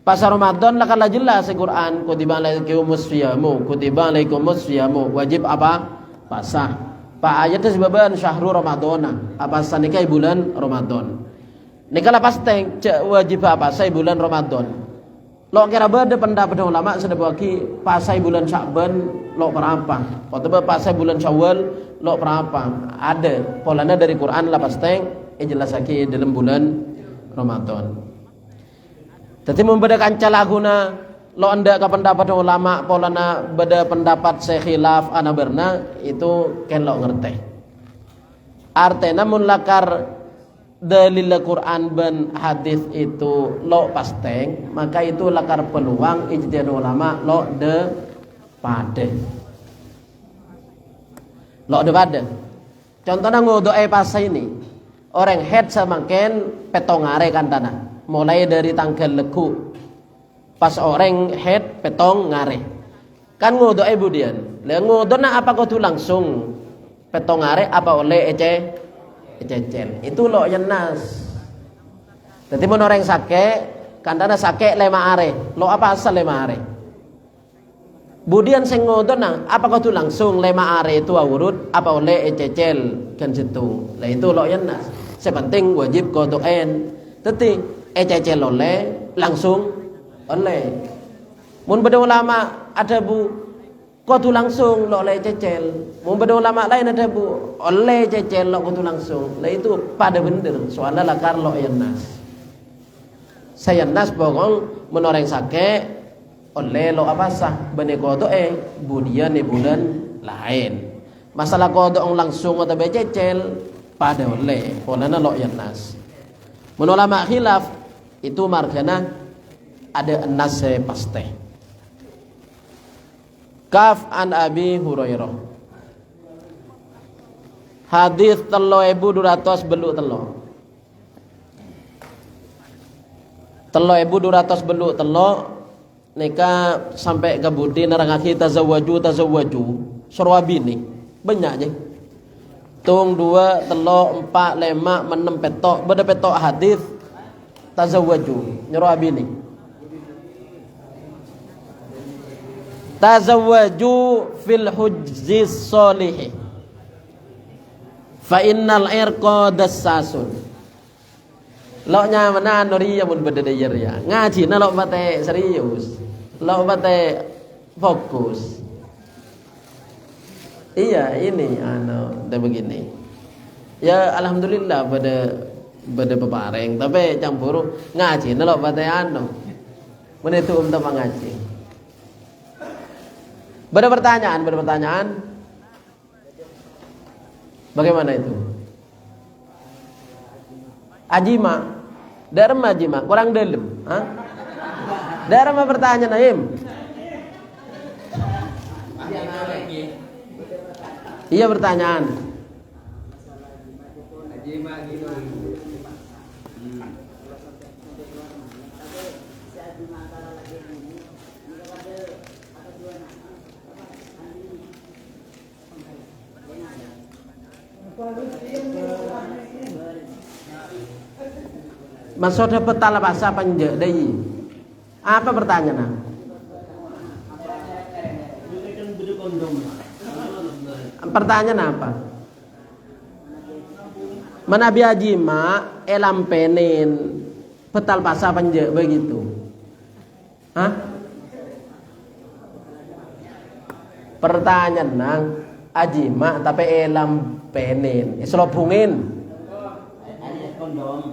Pas Ramadan lah jelas Quran kutiba alaikumus siyamu, kutiba alaikumus siyamu, wajib apa? Pasah. Pak ayatnya sebaban syahrul Ramadan. Apa sanika bulan Ramadan. Nikah pas teng wajib apa saya bulan Ramadan. Lo kira beda pendapat ulama sudah bagi pasai bulan Sya'ban lo berapa? Atau pasai bulan Syawal lo berapa? Ada polanya dari Quran lah pas teng jelas lagi dalam bulan Ramadan. Jadi membedakan calaguna lo anda ke pendapat ulama polana beda pendapat sekhilaf ana berna itu ken lo ngerti. Artinya mun lakar dalil Quran dan hadis itu lo pasteng maka itu lakar peluang ijtihad ulama lo de pade. Lo de pade. Contohnya ngodoe pas ini orang head semakin petongare kan tanah mulai dari tanggal legu Pas orang head petong ngare. Kan ngodo budian. Le ngodo na apa kau tu langsung petong ngare apa oleh ececel. Itu lo yang nas. Jadi mun orang sake, kandana sake lema are. Lo apa asal lema are? Budian sing ngodo na apa kau tu langsung lema are itu urut apa oleh ececel kan situ. Lah itu lo yang nas. Sepenting wajib kodoen. Tapi ececel oleh langsung oleh. Mun beda ulama ada bu kodu langsung lo oleh cecel. Mun beda ulama lain ada bu oleh cecel lo kodu langsung. Lah itu pada bener. Soalnya lakar lo yang nas. Saya nas bogong mun orang sake oleh lo apa sah bene kodo budian bulan lain. Masalah kodo langsung atau bececel pada oleh. Olehna lo yang nas. Mun ulama khilaf itu margana ada nas paste. Kaf an Abi Hurairah. Hadis 3200 beluk telo. 3200 beluk telo nika sampai ke budi nerangake tazawwaju surwabi nih. Banyak je. Tung 2 telo 4 5 6 petok beda petok hadis tazawwaju nyurwabi nih. Tazawwaju fil hujzis solihi fa innal irqa dassasun. Lo nya mana nori ya mun bededayar ya. Ngaji na lo bate serius. Lo bate fokus. Iya ini udah begini. Ya alhamdulillah pada pepareng tapi campur ngaji na lo bate mun itu ngaji. Berpertanyaan. Bagaimana itu? Ajima. Darma ajima, kurang dalam. Darma bertanya Naim. Iya pertanyaan. Ajima gitu. Maksudnya petala bahasa panjang dai. Apa pertanyaan? Pertanyaan apa? Manabi ajima elampenin petal bahasa panjang begitu. Hah? Pertanyaan nang ajima tapi elampenin islopungin.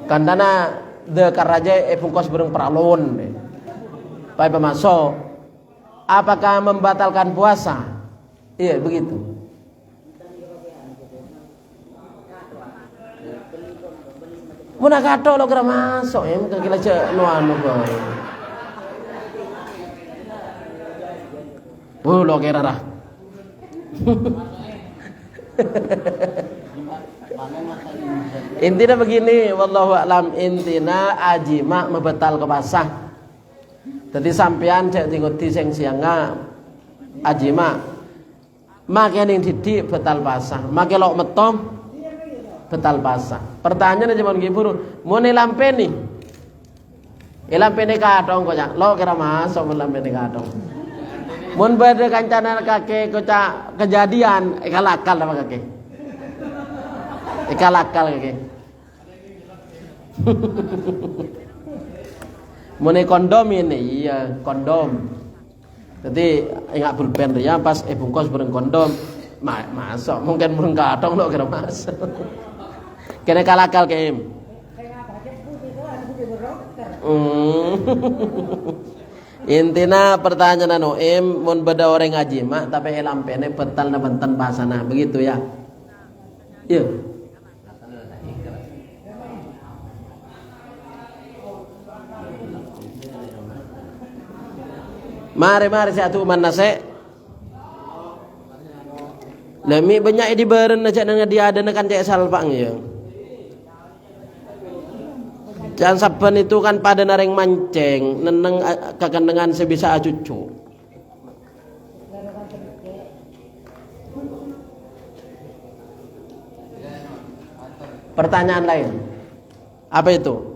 Kandana de karaja pungkos bereng peralon. Pai pemasok. Apakah membatalkan puasa? Iya begitu. Muna kato lo kira masuk ya mungkin kira cek nuanu boy. Lo kira dah. Intinya begini, wallahu a'lam, intina ajima membatal kebasah. Jadi sampean cek tingguti sing sianga ajima. Make ning didik batal basah, make lok metom batal basah. Pertanyaan aja mon gibur, mun lampeni. Lampeni kadong kok lo kira masuk mun lampeni kadong. Mun bade kancana kake kocak kejadian kalakal apa kake. Kalakal kake. Mune kondom ini, iya kondom. Jadi ingat pulpen ya pas bungkus bareng kondom, masuk mungkin bareng kadang lo kira masuk. Kena kalakal kem. Intina pertanyaan mun beda orang ngaji mak tapi lampene betal na benten bahasana begitu ya. Iya. Mari satu manase. Lami banyak di beren aja nang dia ada kan cek salpang ya. Jangan saban itu kan pada nareng mancing, neneng kakendengan sebisa cucu. Pertanyaan lain. Apa itu?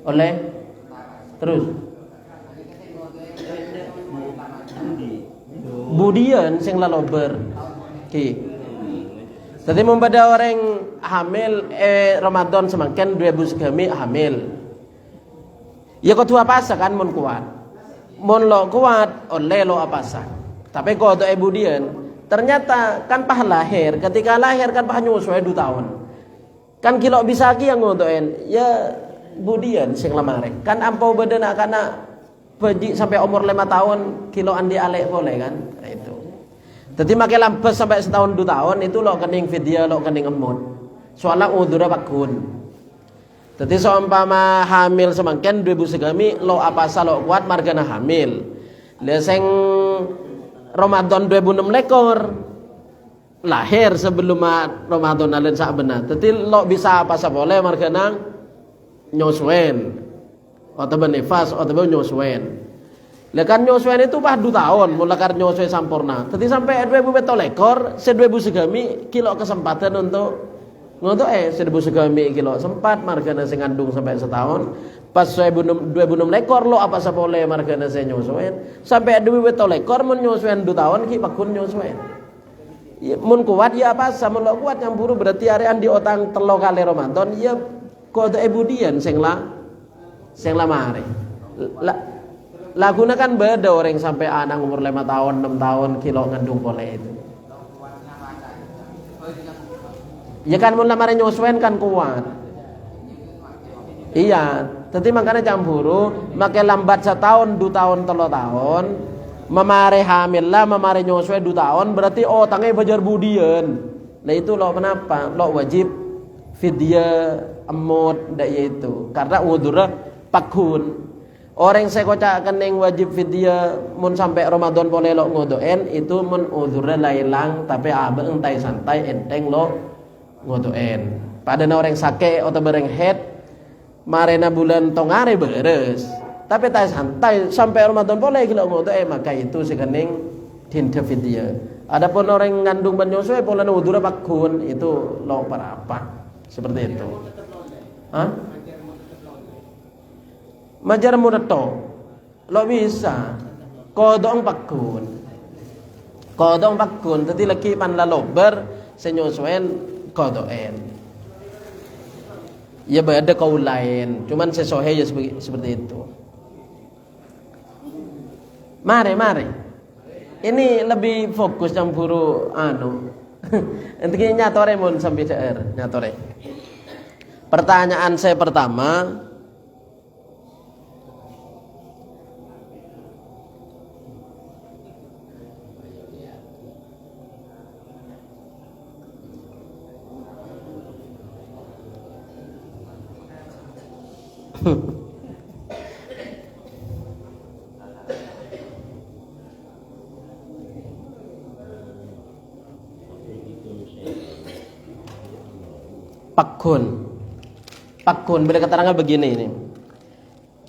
Oleh terus budian sing lalober ki. Jadi mempada orang hamil Ramadan semakin 2000 segami hamil. Ya kau tua pasa kan mon kuat. Mon lo kuat oleh lo apasa. Tapi kau tu budian ternyata kan pah lahir. Ketika lahir kan pah nyusuai 2 tahun. Kan kilo bisa ki yang ngotoen. Ya budian sing lamare. Kan ampau badan karena pergi sampai umur 5 tahun kilo andi alek boleh kan. Nah, itu. Jadi makai lampas sampai setahun 2 tahun itu lo kening video lo kening emut. Soalnya udura bakun. Jadi seumpama hamil semakin 2000 segami lo apa lo kuat margana hamil. Leseng Ramadan 2006 lekor lahir sebelum Ramadan alen sak benar. Jadi lo bisa apa boleh margana nyoswen atau benefas atau nyoswen. Lekan nyoswen itu pah 2 tahun mulai kar nyoswen sampurna. Jadi sampai 2000 lekor, 2000 segami kilo kesempatan untuk se 2000 segami kilo sempat margana sing ngandung sampai setahun. Pas 2006 lekor lo apa boleh margana sing nyoswen. Sampai 2000 lekor mun nyoswen 2 tahun ki pakun nyoswen. Ya, mun kuat ya apa sama lo kuat yang buru berarti arean di otang 3 kali Ramadan ya kode ebudian sing lamare. Laguna kan beda orang sampai anak umur 5 tahun, 6 tahun kilo ngandung boleh itu. Ya kan mun lamare nyoswen kan kuat. Iya, jadi makanya campuru makai lambat 1 tahun, 2 tahun, 3 tahun, memare hamil lah, memare nyoswen 2 tahun berarti tangai bajar budian. Nah itu lo kenapa? Lo wajib fidya emut ndak itu. Karena udurah pakun. Orang saya kocak kening wajib fidya mun sampai Ramadan boleh lo ngodoen itu mun udurnya lailang tapi abang entai santai enteng lo ngodoen. Pada orang sakit atau bareng head marena bulan tongare beres. Tapi tai santai sampai Ramadan boleh lo ngodoen maka itu sekening tinta fidya. Adapun orang ngandung banyoswe pola udurnya pakun itu lo apa seperti itu. Hah? Majar mudato lo bisa kodong pakun tadi laki pan lalober senyoswen kodoen ya beda kau lain cuman sesohe ya seperti itu. Mari ini lebih fokus yang buru nanti nyatore mon sampai nyatore. Pertanyaan saya pertama, Pakun bila keterangan begini ini.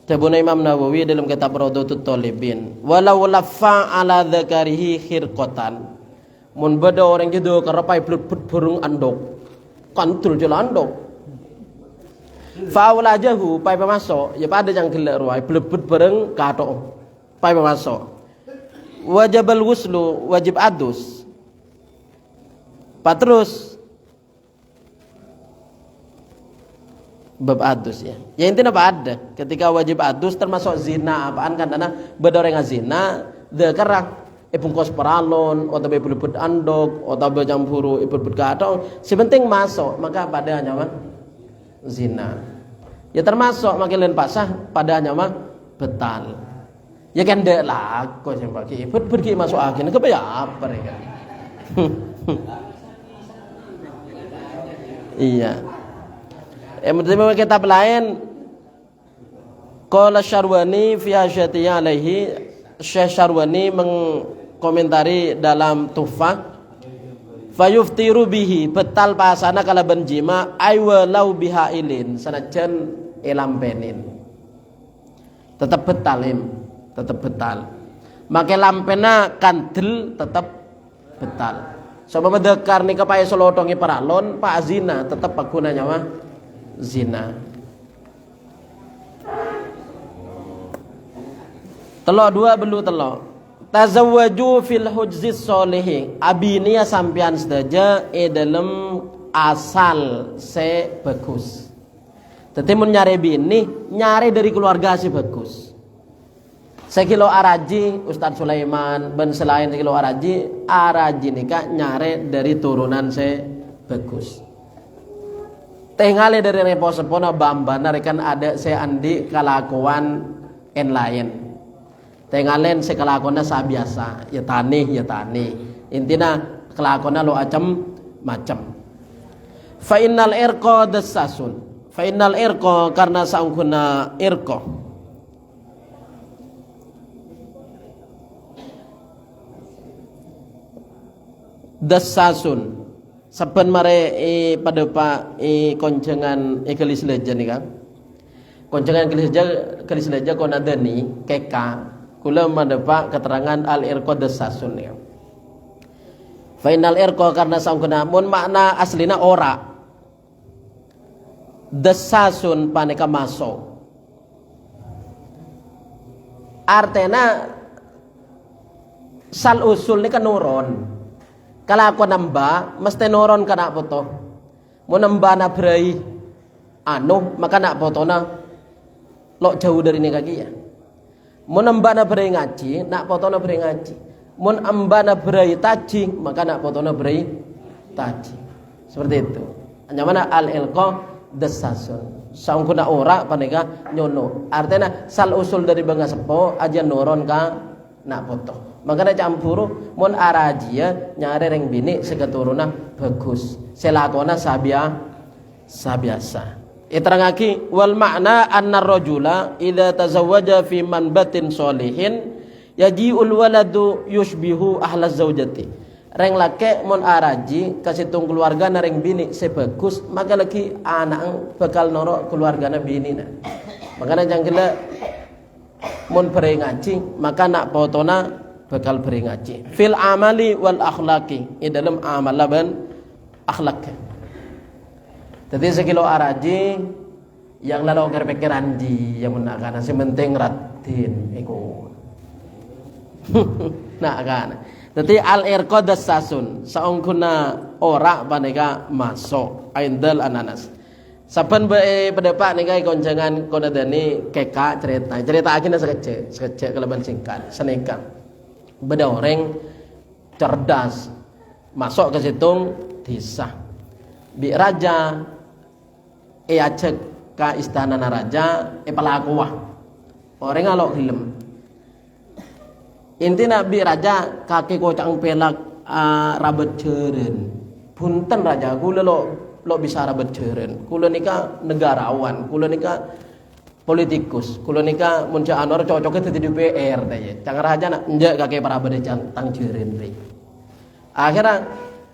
Cabuna Imam Nawawi dalam kitab Rawdatul Talibin, walau lafa ala dzakarihi khirqatan. Mun beda orang gitu kerapai blut burung andok. Kantul jalan andok. Fa walajahu pai pemasok, ya pada yang gelak ruai blut bareng katok. Pai pemasok. Wajibal wuslu, wajib adus. Patrus bab adus ya. Ya intinya apa ada? Ketika wajib adus termasuk zina apaan kan karena bedoreng zina dekerak bungkus peralon atau beluput andok atau bercampuru ibut gadong sepenting masuk maka pada nyawa zina. Ya termasuk makin pasah pada nyawa betal. Ya kan dek lah kok sing bagi ibut pergi masuk akhirnya kebaya apa ya. Iya. Menurut kitab lain qala Syarwani fi hasyatihi alaihi, Syekh Syarwani mengkomentari dalam Tuhfah fayuftiru bihi betal pasana kalaban jima aywa lau bihailin sanajan elampenin tetap betalim tetap betal make lampena kandel tetap betal sama medekar nika pae solodongi paralon pak zina tetap pagunanya mah zina. Telok dua belu telok tazawwaju fil hujzis solihi abinia sampian sedaja dalam asal se bagus. Tetapi mun nyari bini nyari dari keluarga si bagus. Sekilo araji Ustadz Sulaiman ben selain sekilo araji nikah nyari dari turunan se bagus. Tengale dari repo sepona bambana rekan ada se andi kelakuan en lain. Tengalen se kelakuannya sabiasa ya tani intina kelakuannya lo macam. Fa innal irqa dassasun fa innal irqa karena saungkuna irqa dassasun saben mare pada pak koncengan kelis leja nih kan koncengan kelis leja konadani keka kula mendapat keterangan al-irqa dassasun ya. Final irqa karena saungkeuna mun makna aslina ora. Dassasun paneka maso. Artena sal usul ni kan nuron. Kalau aku nambah mesti nuron kana foto. Mun nambah na brai maka nak fotona lo jauh dari ni kaki ya. Mun ambana berai ngaji, nak potona berai ngaji. Mun ambana berai taji, maka nak potona berai taji. Seperti itu. Hanya mana al-ilqa dassasun. Saungkuna ora paneka nyono. Artinya sal usul dari bangga sepo aja noron ka nak poto. Makanya campuru mun arajia nyari reng bini seketurunan bagus. Selakona sabiasa. Iterangaki wal makna anna rajula idza tazawwaja fi manbatin sholihin yaji'ul waladu yushbihu ahla zaujati. Reng lake mun araji kasitung keluarga nareng bini sebagus maka lagi anak bakal noro keluargana bini na. Makanya janggila mun bere ngaji maka nak potona bakal bere ngaji. Fil amali wal akhlaqi dalam amal lan akhlak. Jadi sekilo araji yang lalu kerpekeran ji yang menakan nasi penting ratin eko. Nak kan. Jadi al-irqa dassasun saungkuna ora paneka masuk aindal ananas. Saben pada pak nika konjangan konadani keka cerita akhirnya sekece keleban singkat seneka. Beda orang cerdas masuk ke situng disah. Bi raja acek ka istana naraja pelakuah orang ngalok film inti nabi raja kaki kocang pelak rabat ceren punten raja kula lo bisa rabat ceren kula nika negarawan kula nika politikus kula nika munca anor cocoknya di DPR daya jangan raja nak njak kaki para badai tang ceren akhirnya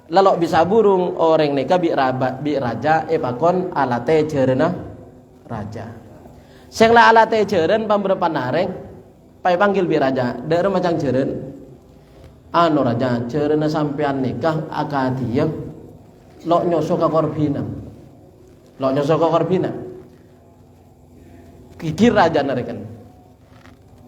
lalu bisa burung orang nika bi raja pakon alate cerena raja. Sing la alate ceren pamberapa nareng pai panggil bi raja, daerah macam ceren. Anu raja cerena sampean nikah akadiyah lo nyoso ka korbina. Lo nyoso ka korbina. Kikir raja narekan.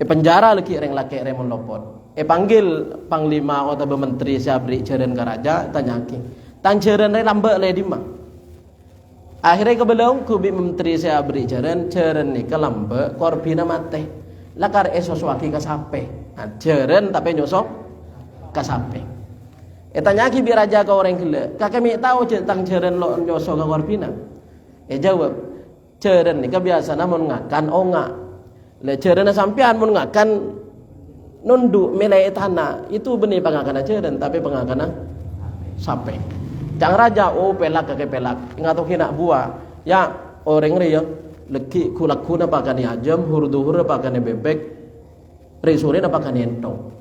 Penjara lagi reng laki remon lopot. Panggil panglima atau menteri siabri ceren ke raja tanyaki. Tan ceren re lambek le di mah. Akhirnya kebelong kubi menteri siabri ceren ni ke lambek korbina mate. Lakar esoswaki kasape. Nah, ceren tapi nyosok kasape. Tanyaki bi raja ke orang gila. Kakek mi tahu tentang ceren lo nyosok ke korbina. Jawab. Ceren ni kebiasaan mun ngakan onga. Le ceren sampean mun ngakan nunduk milai tanah itu benih pengakana ceren tapi pengakana sape. Cang raja pelak kakek pelak ingat nak buah ya orang ria leki kulak kuna pakani ajam hurduhur pakani bebek risuri na pakani entong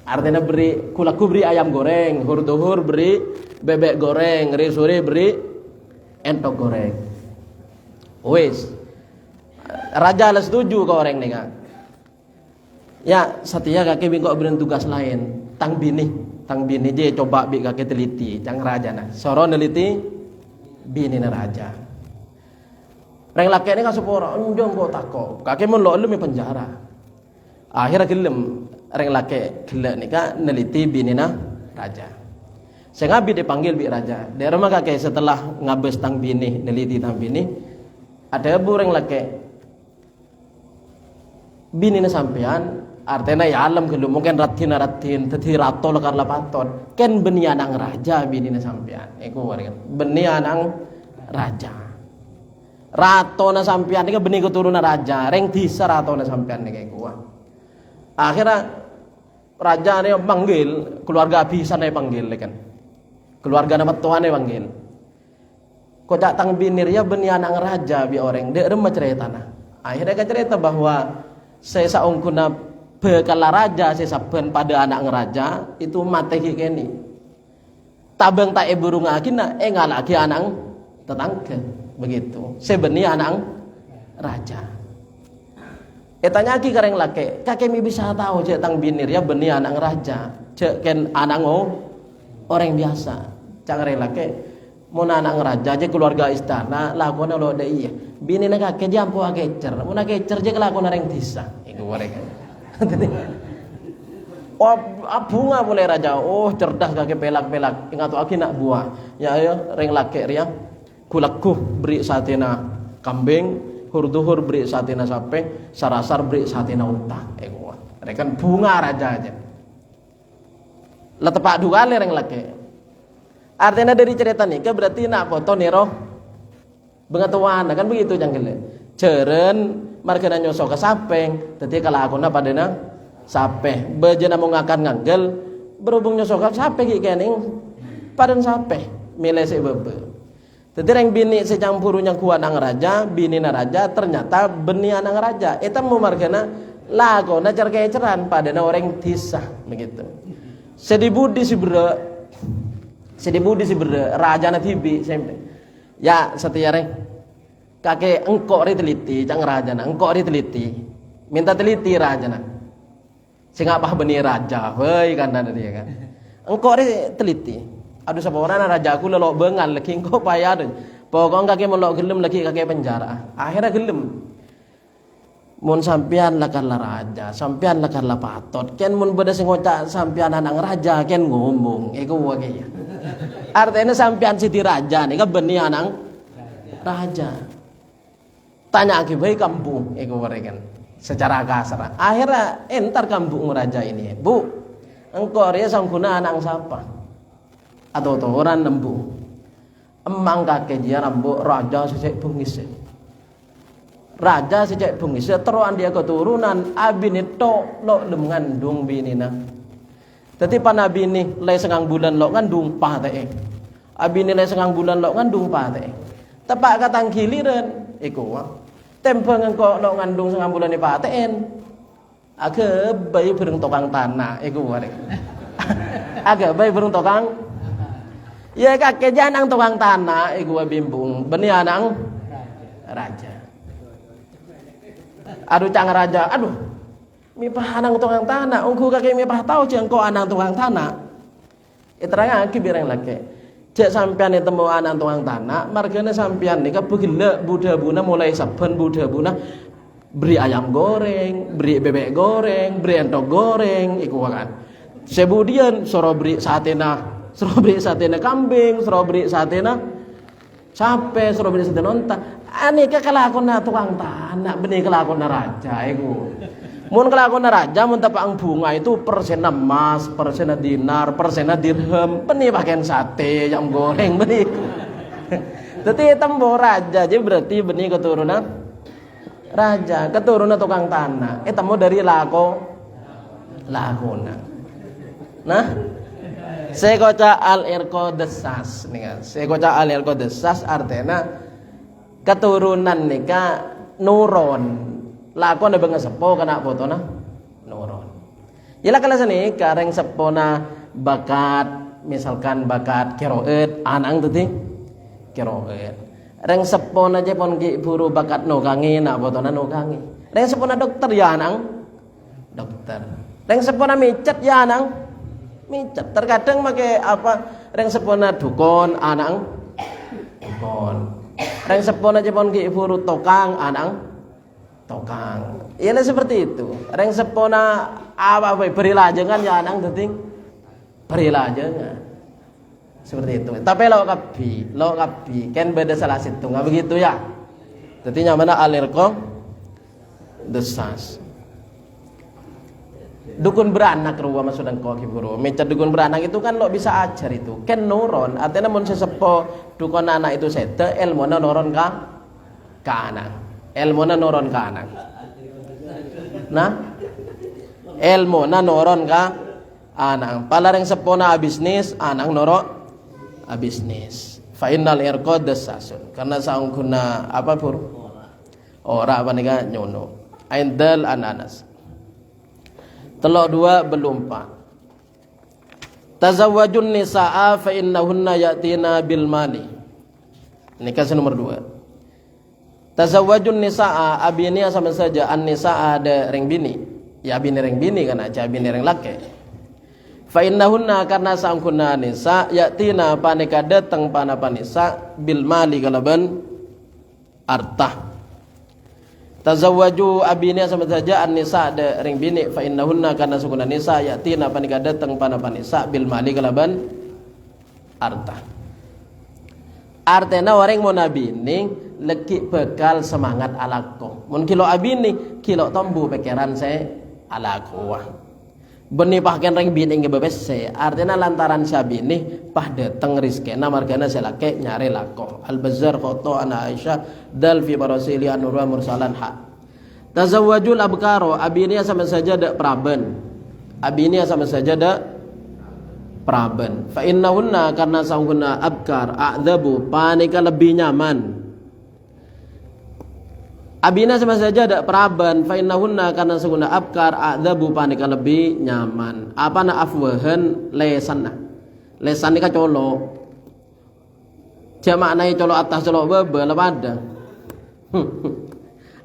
Artinya beri kulaku beri ayam goreng, hur-duhur beri bebek goreng, sore beri entok goreng. Wes. Raja lah setuju ke orang ni kan. Ya, setia kakek bingkok beri tugas lain. Tang bini je coba bi kakek teliti, cang raja nah. Soro neliti bini na raja. Reng laki ni kan sepora, unjong kau takok. Kakek mun lo mi penjara. Akhirnya gelem reng laki gelek ni kan neliti bini na raja. Saya ngabi dipanggil bi raja. Di rumah kakek setelah ngabes tang bini, neliti tang bini, ada bureng laki bini na sampean. Artinya ya alam gelem mungkin ratin tadi rato lekar lapaton. Ken beni anang raja bini na sampean. Iku waringan. Beni anang raja. Rato na sampean ni beni keturunan raja. Reng disa rato na sampean ni kayak gua. Akhirnya raja ni panggil keluarga abisan ni panggil kan. Keluarga nama tuan ni panggil. Kok datang binir ya beni anak raja bi orang. Dia remah cerita nah. Akhirnya dia cerita bahwa saya saungkuna bekala raja saya saben pada anak raja itu mate kini. Tabang tak burung akina ngalaki anak tetangga begitu. Saya beni anak raja. Tanya ki kareng laki, kakek mi bisa tahu cek tang binir ya beni anak raja, cek ken anak orang biasa. Cang reng laki, mau anak raja aja keluarga istana, lakona lo ada iya. Bini nak kakek jampu akecer, mau akecer je kelakona reng disa. Iku mereka. Oh bunga boleh raja, oh cerdas kakek pelak. Ingat tu aki nak buah. Ya reng laki ria, kulaku beri satena kambing. Hur-duhur beri satina sape, sarasar beri satina unta. Mereka bunga raja aja. Lah tepak dua lereng laki. Artinya dari cerita ni, berarti nak foto niro bengatuan, kan begitu jangan ceren, mereka nyosok ke sapeng, tetapi kalau aku nak pada na sape, bejana mau ngakan nganggel, berhubung nyosok ke sape gikening, pada sape, milih si bebe. Tetapi yang bini secampur yang kuat nang raja, bini na raja ternyata beni anang raja. Eta mau margana lago na cerkeceran pada na orang tisah begitu. Sedibudi si ber raja na tibi sempre. Ya setia reng kakek engkok ri teliti cang raja na engkok ri teliti. Minta teliti raja na. Sing apa beni raja, heuy kan dia kan. Engkok ri teliti. Aduh saborana raja aku lelok bengal lagi engkau payah deh. Pokoknya kakek melok gelem lagi kakek penjara. Akhirnya gelem. Mun sampian lakarlah raja, sampian lakarlah patot. Ken mun beda sing ngocak sampian anak raja ken ngomong. Iku wae ya. Artinya sampian siti raja nih kan beni anak raja. Tanya aki bae kampung iku wae kan. Secara kasar. Akhirnya entar kampung raja ini. Bu, engkau dia sangkuna anak siapa? Atau orang nembu emang kakek dia rambu raja sejak bungis teruan dia keturunan abin itu lo mengandung binina tapi pan abini lay sengang bulan lo ngandung pate abini lay sengang bulan lo ngandung pate tepak katang giliran iku tempeng engko lo ngandung sengang bulan ni pateen agak bayi bereng tokang tanah iku warek agak bayi bereng tokang. Ya kakek janang tukang tanah, gua bimbung. Beni anang raja. Aduh cang raja, aduh. Mipah anang tukang tanah, ungku kakek mipah tahu cengko anang tukang tanah. Terang aki bireng laki. Cek sampean temu anang tukang tanah, margane sampean nika begele buda buna mulai saben buda buna beri ayam goreng, beri bebek goreng, beri entok goreng, iku kan. Sebudian soro beri satena Serobri satena kambing, serobri satena sape, serobri satena onta. Aneka kelakon na tukang tanah, benih kelakon na raja iku. Mun kelakon na raja mun tapang bunga itu persena emas, persena dinar, persena dirham, benih pakaian sate, ayam goreng benih. Dadi tembo raja, jadi berarti benih keturunan raja, keturunan tukang tanah. Temu dari lakona. Nah, saya koca al-irko desas nih kan. Saya koca al-irko desas artinya keturunan nika nuron. Lakon ada bengesepo kena fotona nuron. Ila kala sini kareng sepona bakat misalkan bakat kiroet anang tuh kiroet. Reng sepona aja pon ki buru bakat nogangi nak botona nogangi. Reng sepona dokter ya anang dokter. Reng sepona micet ya anang micet. Terkadang make apa reng sepona dukun anang dukun. Reng sepona aja pon ki buru tokang anang tokang. Iya seperti itu. Reng sepona apa beri lajengan ya anang tuh beri lajengan. Seperti itu. Tapi lo kapi, kan beda salah situ, nggak begitu ya? Jadi nyamana alirko desas. Dukun beranak ruwa masudang kau kiburu. Mencet dukun beranak itu kan lo bisa ajar itu. Ken nuron, artinya mun sesepo dukun anak itu sete, ilmuna nuron ka anak. Ilmuna nuron ka anak. Nah, ilmuna nuron ka anak. Palareng sepona bisnis, anak norok bisnis. Fa innal irqad dasasun. Karena saung guna apa pur? Ora apa nika nyono. Aindal ananas. Telok dua belumpa. Tazawwajun nisaa fa innahunna yatina bil mali. Ini kasih nomor 2. Tazawwajun nisaa abinia sama saja an nisaa ada ring bini. Ya bini ring bini kan aja bini ring laki. Fa innahunna karena sangkunna nisa yatina panika datang pana panisa bil mali kalaban artah. Tazawwaju abinia sama saja an nisa ada ring bini fa innahunna karena sangkunna nisa yatina panika datang pana panisa bil mali kalaban artah. Artena orang mau nabi ini leki bekal semangat alako. Mun kilo abini kilo tombu pikiran saya alako. Benih pakai ring bini nge bebese artinya lantaran sabi ini pah dateng rizkena margana selake nyari lako al-Bazzar foto ana Aisyah dal fi barasili anurwa mursalan ha tazawwajul abkaro abinia sama saja dak praben abinia sama saja dak praben fa innahunna karena sangguna abkar a'dzabu panika lebih nyaman. Abina sama saja ada peraban fa innahunna karena seguna abkar a'dzabu panika lebih nyaman. Apa na afwahan lesanna. Lesan ni ka colo. Jamak nai colo atas colo bebe lepada.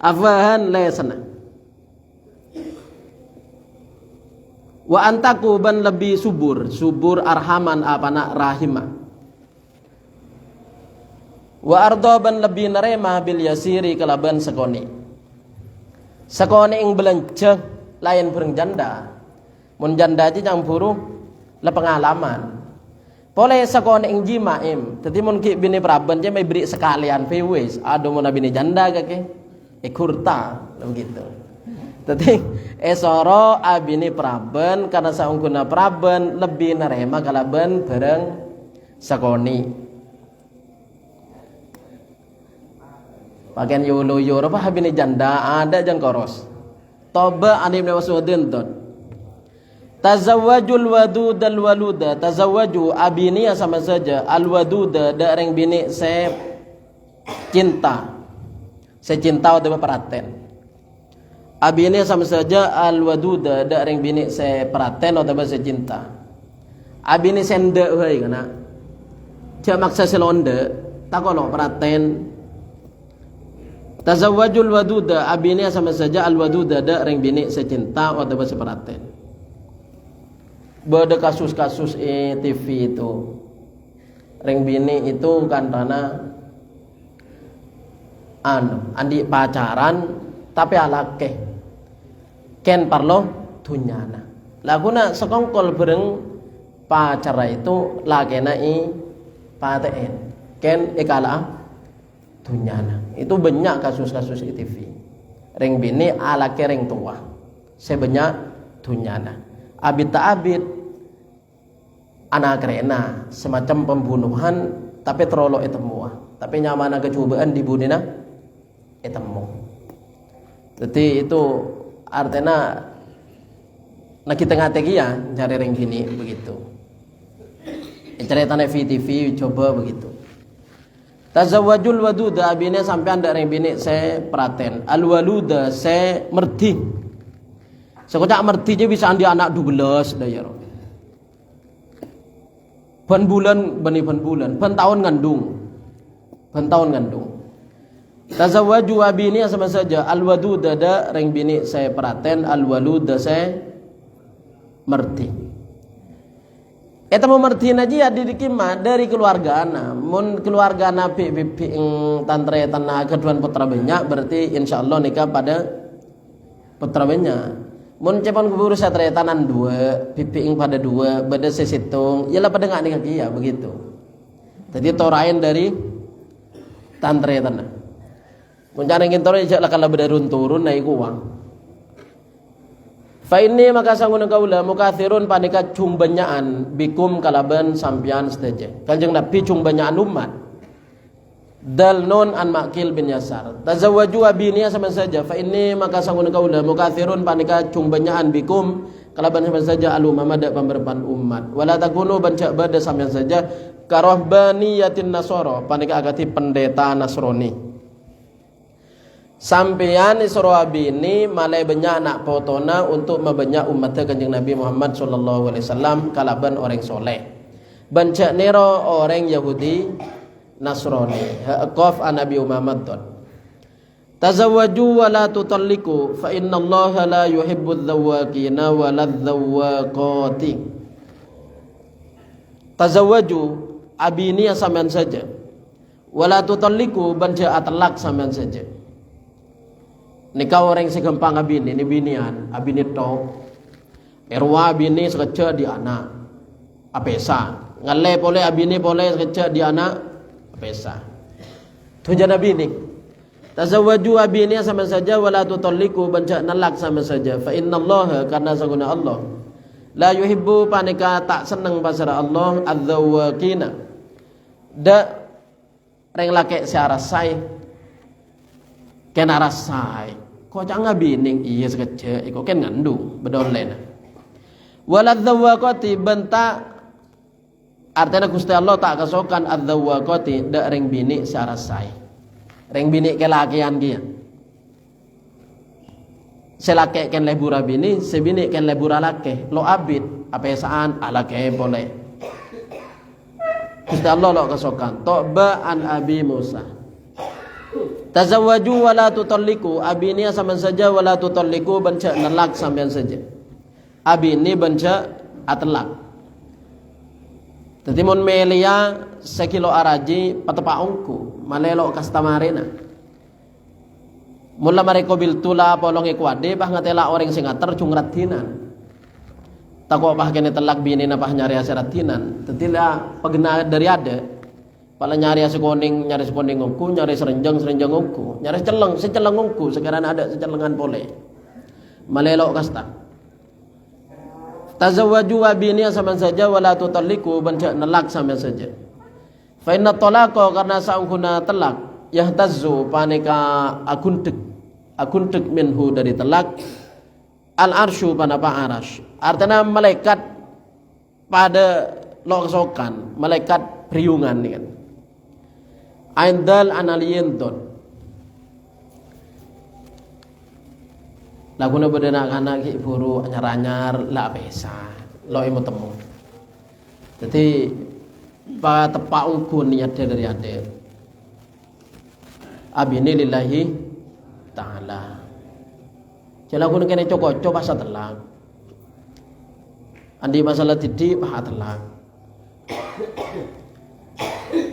Afwahan lesanna. Wa antaku ban lebih subur arhaman apa na rahimah. Wa ardoban lebih nerema bil yasiri kalaban sekoni ing belanja lain burung janda mun janda aja yang buru le pengalaman pole sekoni ing jimaim jadi mun ki bini praben je may beri sekalian pewes ado mun bini janda kake kurta begitu jadi esoro abini praben karena saungkuna praben lebih nerema kalaban bareng sekoni. Pakaian yolo apa habini janda ada jang koros. Toba anim ne wasudin ton. Tazawwajul wadudal waluda tazawwaju abinia sama saja al waduda dareng bini se cinta atau peraten. Abinia sama saja al waduda dareng bini se peraten atau se cinta. Abini sende euy kana. Cak maksa selonde takono peraten. Tazawwajul waduda abinia sama saja al waduda da reng bini secinta atau seperaten. Beda kasus-kasus TV itu reng bini itu kan karena andi pacaran tapi alake ken parlo dunyana laguna sekongkol bereng pacara itu lagena paten ken ikala dunyana. Itu banyak kasus-kasus di TV. Reng bini ala kereng tua. Sebanyak dunyana. Abid tak abid anak kerena semacam pembunuhan tapi terolok etemua. Tapi nyamana kecubaan di bunina etemu. Jadi itu artinya nah kita ngategi ya cari reng bini begitu. Ceritanya TV coba begitu. Tazawwajul waduda abine sampean dak reng bini se praten. Al waluda se merdi. Sekocak merti je bisa andi anak 12 dah ya. Ban bulan bani ban bulan, ban tahun ngandung. Ban tahun ngandung. Tazawwaju abini sama saja alwadud ada reng bini saya peraten alwalud saya merti. Eta memerti aja di dikima dari keluarga ana. Mun keluarga ana pipi tantre tanah keduan putra banyak berarti insyaallah nikah pada putra banyak. Mun cepon kubur satria tanan 2, pipi pada 2, beda sesitung, ialah pada ngak nikah kia begitu. Jadi torain dari tantre tanah. Mun cara ngin torain jak lah kalau beda turun naik uang. Fa ini maka sangun kaula mukathirun panika cumbanyaan bikum kalaban sampian sedaja. Kanjeng Nabi cumbanyaan umat. Dal non an Makil bin Yasar. Tazawwaju abiniya sama saja. Fa ini maka sangun kaula mukathirun panika cumbanyaan bikum kalaban sama saja alumama dak pamberpan umat. Wala takunu bancak bada sampean saja karahbaniyatin nasoro panika agati pendeta Nasrani. Sampeyan isro abini malai banyak anak potona untuk membanyak umat Kanjeng Nabi Muhammad sallallahu alaihi wasallam kalaban orang soleh. Bancak nero orang Yahudi Nasrani. Haqaf an Nabi Muhammad. Tazawwaju wa la tutalliqu fa inna Allah la yuhibbudz zawwaqina wa ladz-zawwaqati. Tazawwaju abini sampean saja. Wa la tutalliqu banja atlak sampean saja. Nikah orang segempang abini ini binian, abini tok. Erwa abini sekecil di anak. Apesa. Ngale boleh abini boleh sekecil di anak. Apesa. Tujuan abini. Tazawwaju abini sama saja wala tutalliqu banca nalak sama saja. Fa innallaha karena sanguna Allah la yuhibbu panika tak seneng pasara Allah adzawaqina. Da reng lake siarasai kena rasai. Kok jangan bining iya sekecil iko ken ngandung bedolen. Waladzawaqati benta artinya Gusti Allah tak kasokan adzawaqati dak reng bini sarasai. Reng bini kelakian dia. Selake ken lebura bini, sebini ken lebura lake. Lo abid apesaan alake boleh. Gusti Allah lo kasokan toba an Abi Musa. Tazawwaju wala tutalliqu abini sama saja wala tutalliqu banca nalak sampean saja. Abini banca atlak. Tadi mon melia sekilo araji patepa ongku malelo kastamarena. Mula mereka bil tula polong ikwade bah ngatela orang sing ngater cungratinan. Tako bah kene telak bini napah nyari asiratinan. Tetila pagena dari ada pala nyari sekoning ngku, nyari serenjang ngku, nyari seceleng ngku, sekarang ada secelengan pole. Malelok kasta. Tazawwaju abini sama saja wala tutalliqu banca nalak sama saja. Fa inna talaqa karena saungkuna telak yahtazzu panika akuntek minhu dari telak al arsyu panapa arash. Artinya malaikat pada loksokan, malaikat priungan nih kan. Aindal analiyentun laguna bedena anak buru anyar-anyar la besa lo imo temu. Jadi pa tepak ungkun niat dari ade abini lillahi ta'ala. Jala kun kene coko-coko pasal telak. Andi masalah tidi paha telak.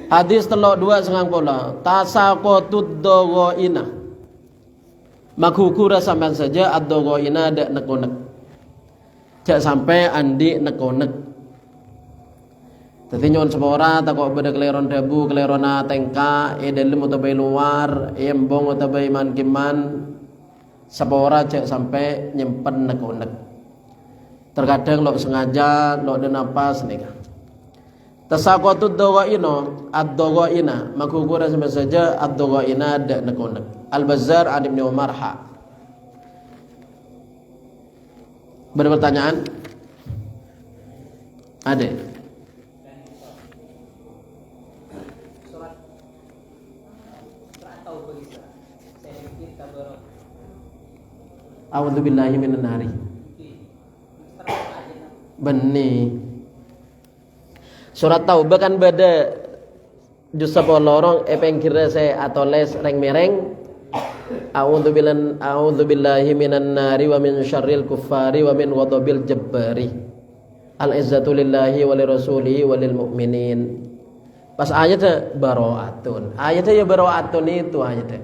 Hadis telok 2 sengang pola tasaqatud dawaina. Maghukura sampean saja ad-dawaina dak nekonek. Jak sampai andi nekonek. Dadi nyon sepora takok beda keleron debu, kelerona tengka, dalam utabai luar, embong utabai man kiman. Sepora jak sampai nyimpen nekonek. Terkadang lo sengaja lo ada napas nih. Tasaqatud dawaina ad-dawaina maghukura sama saja ad-dawaina dak nekonek. Al-Bazzar an Ibnu Umar ha. Berpertanyaan? Ada? A'udzu billahi minan nari. Beni. Surat Taubah kan beda juz 10 lorong pengkira saya atau les reng mereng. A'udzubillahi minan nari wa min syarril kuffari wa min ghadabil jabbari. Al-izzatu lillahi wa lirasulihi wa lil mu'minin. Pas ayatnya baro'atun. Ayatnya ya baro'atun itu ayatnya.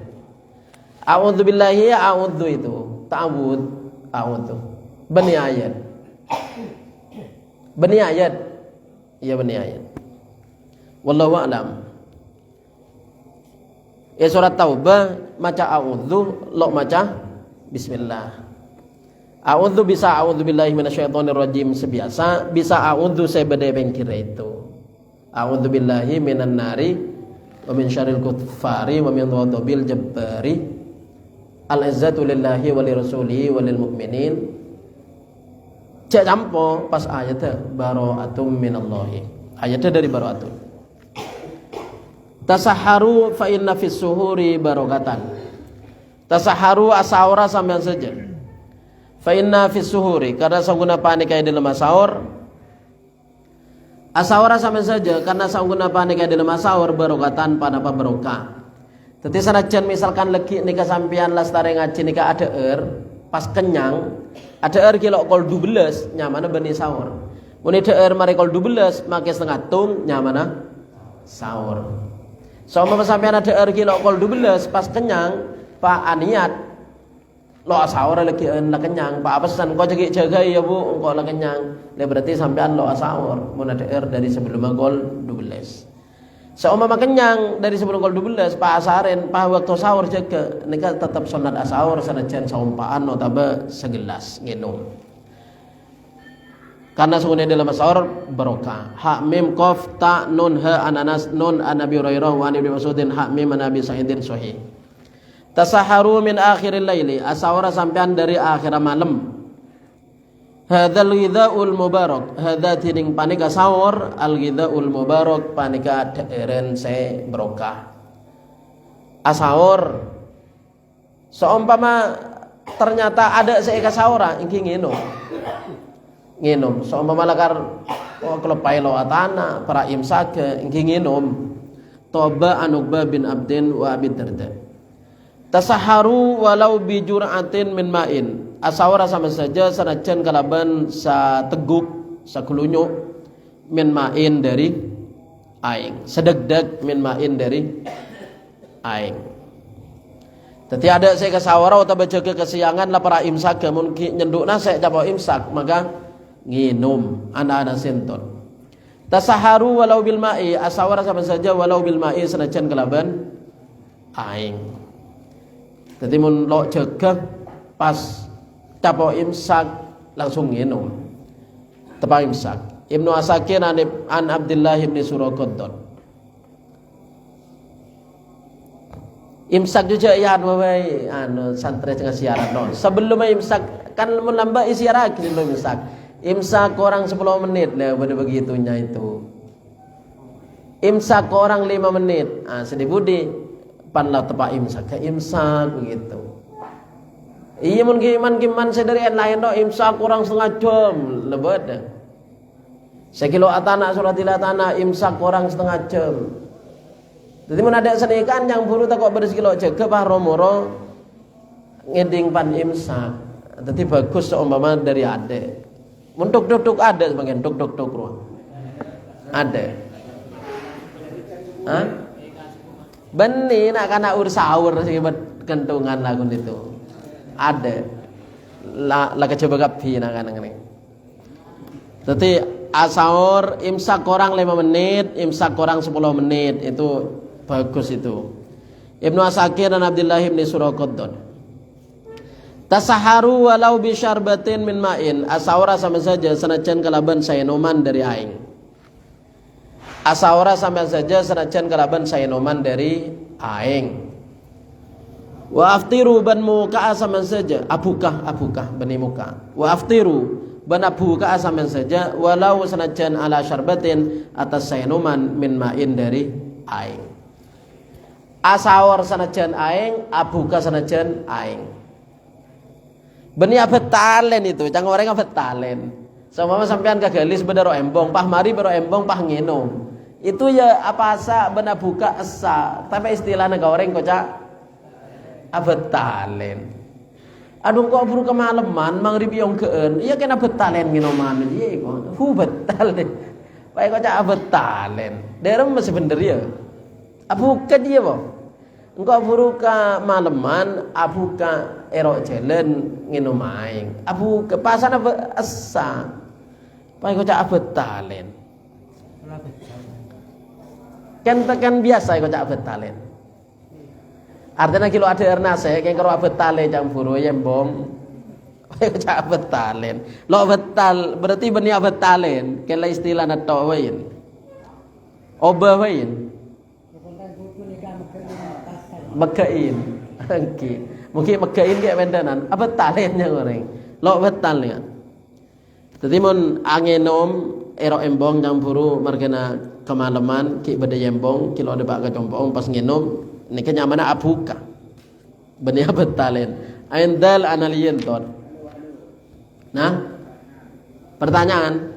A'udzubillahi ya a'udzu itu. Ta'awud, a'udzu. Bani ayat. Bani ayat. Iya bani ayat. Wallahu a'lam. Ya surat Taubah maca a'udzu, lo maca bismillah. A'udzu bisa a'udzubillahi minasyaitonir rajim sebiasa, bisa a'udzu saya beda bengkira itu. A'udzubillahi minan nari wa min syarril kuffari wa min ghadabil jabbari. Al-izzatu lillahi wa lirasulihi wa lil mu'minin. Cek campo pas ayatnya bara'atum minallahi. Ayatnya dari bara'atun. Tasaharu fa inna fis suhuri barokatan. Tasaharu asaura sampean saja. Fa inna fis suhuri karena sangguna panik kaya dalam sahur. Asaura sampean saja karena sangguna panik kaya dalam sahur barokatan pada apa barokah. Tetapi sanajan misalkan lagi nika sampean lastare ngaji nika ada pas kenyang ada kilo kol 12 nyamana bani sahur. Mun ada mari kol 12 make setengah tung nyamana sahur. Sama sampean ada kilo kol 12 pas kenyang Pak aniat lo sahur lagi kenyang Pak pesan kau jaga ya Bu engkau lah kenyang. Berarti sampean lo sahur mun ada dari sebelum kol 12. Seumpama kenyang dari sebelum kol 12 Pak asarin Pak waktu sahur jaga nika tetap sunat asahur sanajan saumpaan notabe segelas nginum. Karena sungguhnya dalam sahur barokah. Ha mim qaf ta nun ha ananas nun an Abi Hurairah wa an Ibnu Mas'udin ha mim an Abi Sa'idin sahih. Tasaharu min akhiril laili asahur sampean dari akhir malam. Hadzal ghidhaul mubarak, hadza tining panika sahur al ghidhaul mubarak panika daeren se barokah. Asahur seumpama ternyata ada seeka sahura ingki nginum seumpama lakar kelepai lawatana para imsak ingki nginum toba Anubba bin Abdin wa Abi Darda. Tasaharu walau bi jur'atin min ma'in. Asawara sama saja sanajan kalaban sa teguk sa kulunyuk min ma'in dari aing. Sedegdeg min ma'in dari aing. Tetapi ada saya kesawara atau baca kesiangan lah para imsak mungkin nyendukna saya capo imsak maka nginum anak-anak senton. Tasaharu walau bil ma'i asawara sama saja walau bil ma'i sanajan kalaban aing. Jadi mun lo jaga pas capo imsak langsung nginum. Tepa imsak. Ibnu Asakir an Abdullah bin Suraqaddon. Imsak juga ya santri cenah siaran non. Sebelum imsak kan menambah isiaran sebelum imsak. Imsak orang 10 menit lah pada begitunya itu. Imsak orang 5 menit. Sedih budi panlah tepa imsak ke imsak begitu. Iya mungkin kiman sedari lain no imsak kurang setengah jam lebet. Sekilo atana suratil atana imsak kurang setengah jam. Jadi mun ada senikan yang buru tak kok bersekilo jaga bah romoro ngeding pan imsak. Jadi bagus seumpama dari ade. Mun duk ada sebagian duk ruang. Ada. Hah? Beni nak kana ur sahur sing kentungan lagu itu. Ada la coba gapi nak kana ngene. Dadi asahur imsak kurang 5 menit, imsak kurang 10 menit itu bagus itu. Ibnu Asakir dan Abdullah bin Suraqaddon. Tasaharu walau bi syarbatin min ma'in, asahur sama saja senajan kalaban saenoman dari aing. Asahura sama saja senajan kalaban saenoman dari aing. Wa aftiru ban muka sama saja abukah bani muka. Wa aftiru ban abuka sama saja walau senajan ala syarbatin atas saenoman min ma'in dari aing. Asahur senajan aing, abuka senajan aing. Bani abet talen itu, jangan orang abet talen. Sama sampean kagalis bedaro embong, pah mari bero embong pah nginum. Itu ya apa asa benar buka asa, tapi istilahnya goreng kocak abetalen. Aduh kok buru kemalaman maghrib yang keun, iya kena betalen nginoman, iya kok, betal deh. Baik kocak abetalen, daerah masih bener ya. Abu ke dia boh, engkau buru kemalaman, abu ke erok jalan nginum aing, abu ke pasan apa asa. Pai kocak abetalen. Kan biasa kocak abetalen. Artinya kilo ada ernase yang karo abetale campur yembong. Pai kocak abetalen. Lo betal berarti benih abetalen. Kela istilah nato wain. Oba wain. Mekain. Oke. Mungkin mekain kayak bendanan. Abetalen yang goreng. Lo betal ya. Jadi mun angenom ero embong campuru margana kemalaman ki beda embong kilo ada bak kecompong pas ngenom ini kenyamana abuka benia betalen aindal analien ton. Nah pertanyaan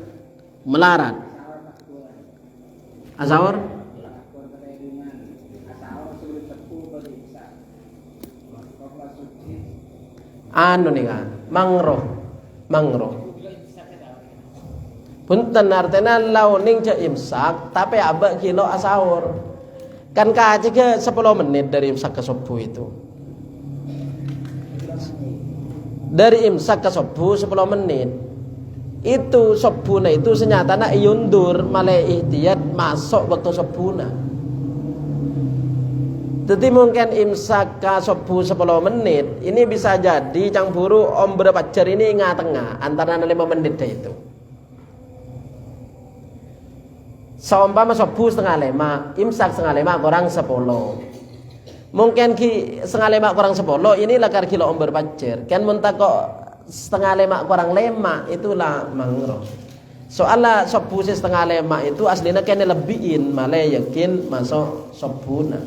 melarat asawar anu nih kan mangro punten artinya launing ce imsak tapi abak kilo asahur kan kaji ke 10 menit dari imsak ke subuh itu dari imsak ke subuh 10 menit itu subuhna itu senyatana iundur malah ihtiyat masuk waktu subuhna jadi mungkin imsak ke subuh 10 menit ini bisa jadi campuru om berapa cer ini tengah antara 5 menit itu seumpama subuh 4:30, imsak 4:30 kurang 10. Mungkin ki 4:30 kurang 10 ini lakar kilo omber pacer. Kan muntah kok 4:30 kurang 5 itulah mangro. Soalnya subuh 4:30 itu aslinya kene lebihin malah yakin masuk subuhna.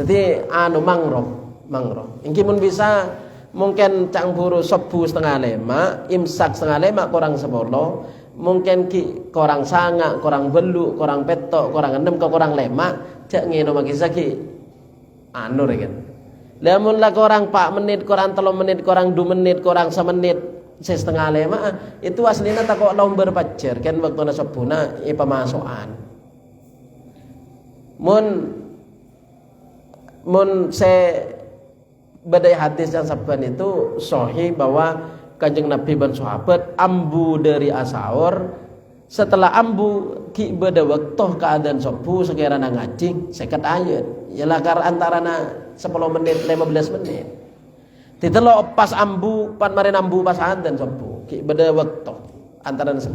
Jadi anu mangro. Ingki mun bisa mungkin campur subuh 4:30, imsak 4:30 kurang 10. Mungkin ki korang sanga, korang belu, korang petok, korang 6, korang 5 cak ngeno magisa ki anu reken. Lamun lah korang 4 menit, korang 3 menit, korang 2 menit, korang 1 menit 4:30 itu aslinya tak kok lomber pacer kan waktu na subuhna pemasukan. Mun se badai hadis yang saban itu sahih bahwa Kanjeng Nabi dan sahabat ambu dari asahur setelah ambu ki beda waktu keadaan subuh sekiranya ngajing 50 ayat ya lakar antarana 10 menit 15 menit ditelo pas ambu pan marin ambu pas adzan subuh ki beda waktu antarana 10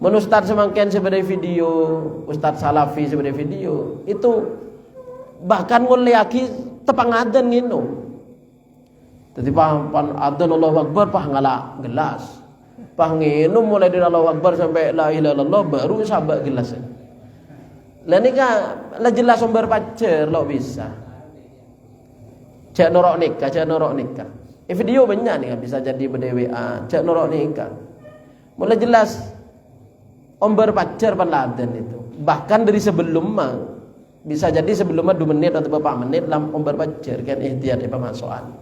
mun ustaz semangken sebagai video ustaz salafi sebagai video itu bahkan ngulai lagi tepang adzan ngino. Jadi pan adzan Allahu Akbar pah ngala gelas. Pah nginum mulai dari Allahu Akbar sampai la ilaha illallah baru sabak gelas. Lah nika la jelas sumber pacer lo bisa. Cek norok nikah. Video banyak nih bisa jadi BDWA, cek norok nikah. Mulai jelas omber pacer pan adzan itu. Bahkan dari sebelum bisa jadi sebelumnya 2 menit atau beberapa menit lam omber pacer kan ihtiyat pemasukan.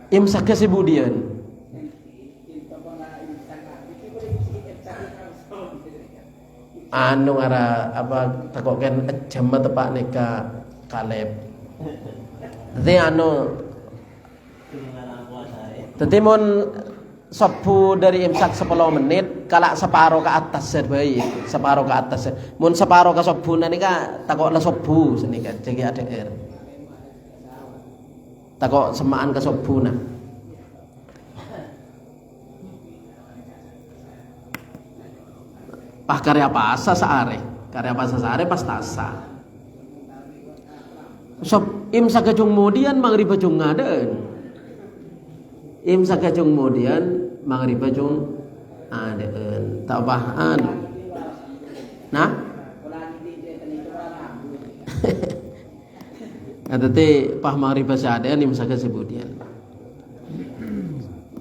Imsak kesebudian anu ngara apa takoken jam tepak nika Kaleb jadi anu jadi mun subuh dari imsak 10 menit kalak separuh ke atas serbai separuh ke atas mun separuh ke subuh nika takoklah subuh senika jadi ADR takok semaan ke subuhna pah karya pasa saare pas tasa sob imsak kejung kemudian maghrib kejung ngadeun imsak kejung kemudian maghrib kejung adeun tak pah anu nah Tadi pahmari bahasa ada ni misalkan sebudian.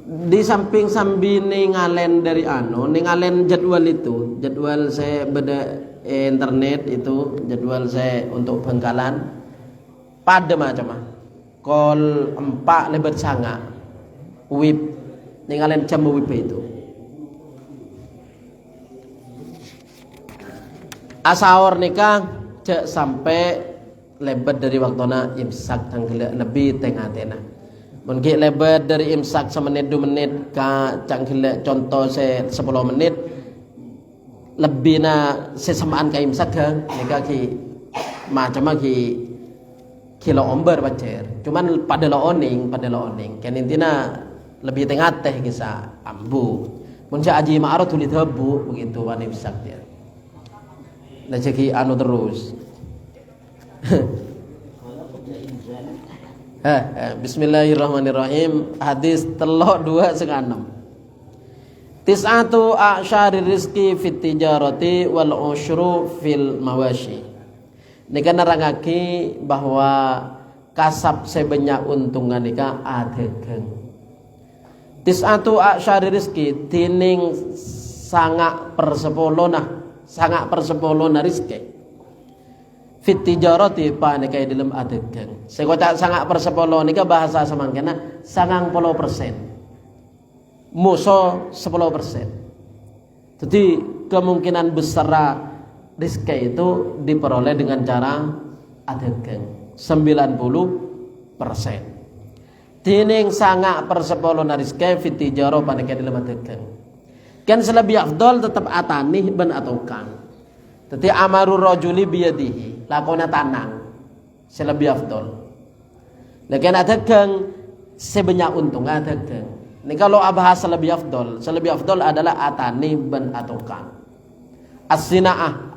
Di samping sambil ngalen dari ngalen jadwal itu, jadwal saya beda internet itu, jadwal saya untuk Bengkalan pada macam kol 4 lebat sanga wib ngalen jam wib itu asaur nikah cek sampai lebat dari waktuna imsak tanggal lebih tengah tena mungkin lebat dari imsak semenit 2 menit ka cangkile contoh saya 10 menit lebih na sesamaan ka imsak kan nikah ki macam ki kilo omber pacer cuman pada lo oning kan intinya lebih tengah teh kisah ambu muncak aji ma'aruf tulit hebu begitu wani imsak dia rezeki anu terus. Bismillahirrahmanirrahim. Hadis telok 2/6. Tis'atu a'syari rizki fit tijarati wal usyru fil mawashi. Nika nerangake bahwa kasab sebanyak untungan nika adegeng. Tis'atu a'syari rizki tining sangak persepolona rizki. Fit tijarati panika dalam adegeng. Sekota sangak persepolo nika bahasa samangkena 90%. Muso 10%. Jadi kemungkinan besar rizki itu diperoleh dengan cara adegeng 90%. Tining sangak persepolo rizki fit tijaro panika dalam adegeng. Kan selebih afdol tetap atani ben atokan. Tetapi amarur rajuli biyadihi lakona tanang selebih afdol. Lakin adegeng sebanyak untung adegeng. Ini kalau bahas selebih afdol adalah atani ben atokan. As-sinaah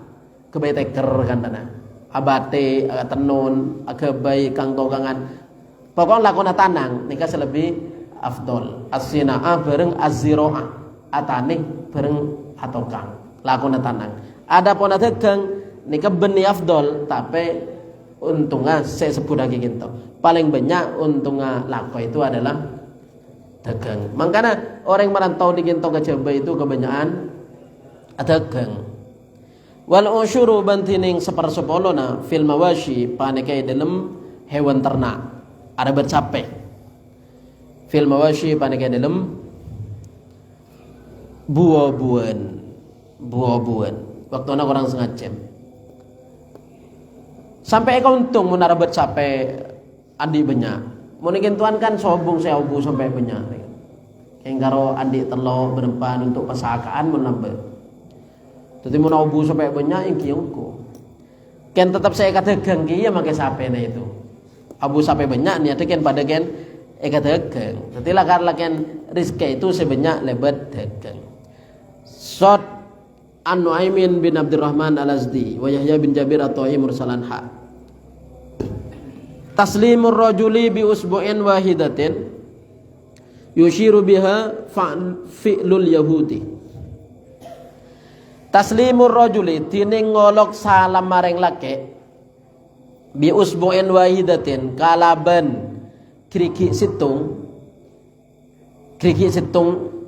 kebeteker kan tanah. Abate tenun kebai kang togangan. Pokoknya lakona tanang nika selebih afdol. As-sinaah bareng az-ziraah atani bareng atokan lakona tanang. Adapun adegeng nika beni afdol tapi untungnya saya sebut lagi gitu. Paling banyak untungnya lako itu adalah dagang. Makanya orang merantau di Gintong ke Jawa itu kebanyakan dagang. Wal usyuru bantining 1/10 fil mawashi panekai dalam hewan ternak. Ada bercapai. Fil mawashi panekai dalam buah-buahan. Waktu anak orang setengah jam. Sampai kau untung menara bercapai andi banyak. Mungkin tuan kan sobong saya ubu sampai banyak. Kayak karo andi telo berempan untuk pasakaan menambah. Jadi mau ubu sampai banyak yang kiongko. Kan tetap saya kata gengki ya makai sape na itu. Abu sampai banyak nih ada kan pada kan kata geng. Jadi lah kan rizki itu sebanyak lebat dagang. Shot An-Nu'aimin bin Abdurrahman Al-Azdi wa Yahya bin Jabir at-Ta'i mursalan ha. Taslimur rajuli bi usbu'in wahidatin yushiru biha fi'lul yahudi. Taslimur rajuli tining ngolok salam maring lake bi usbu'in wahidatin kalaban kriki situng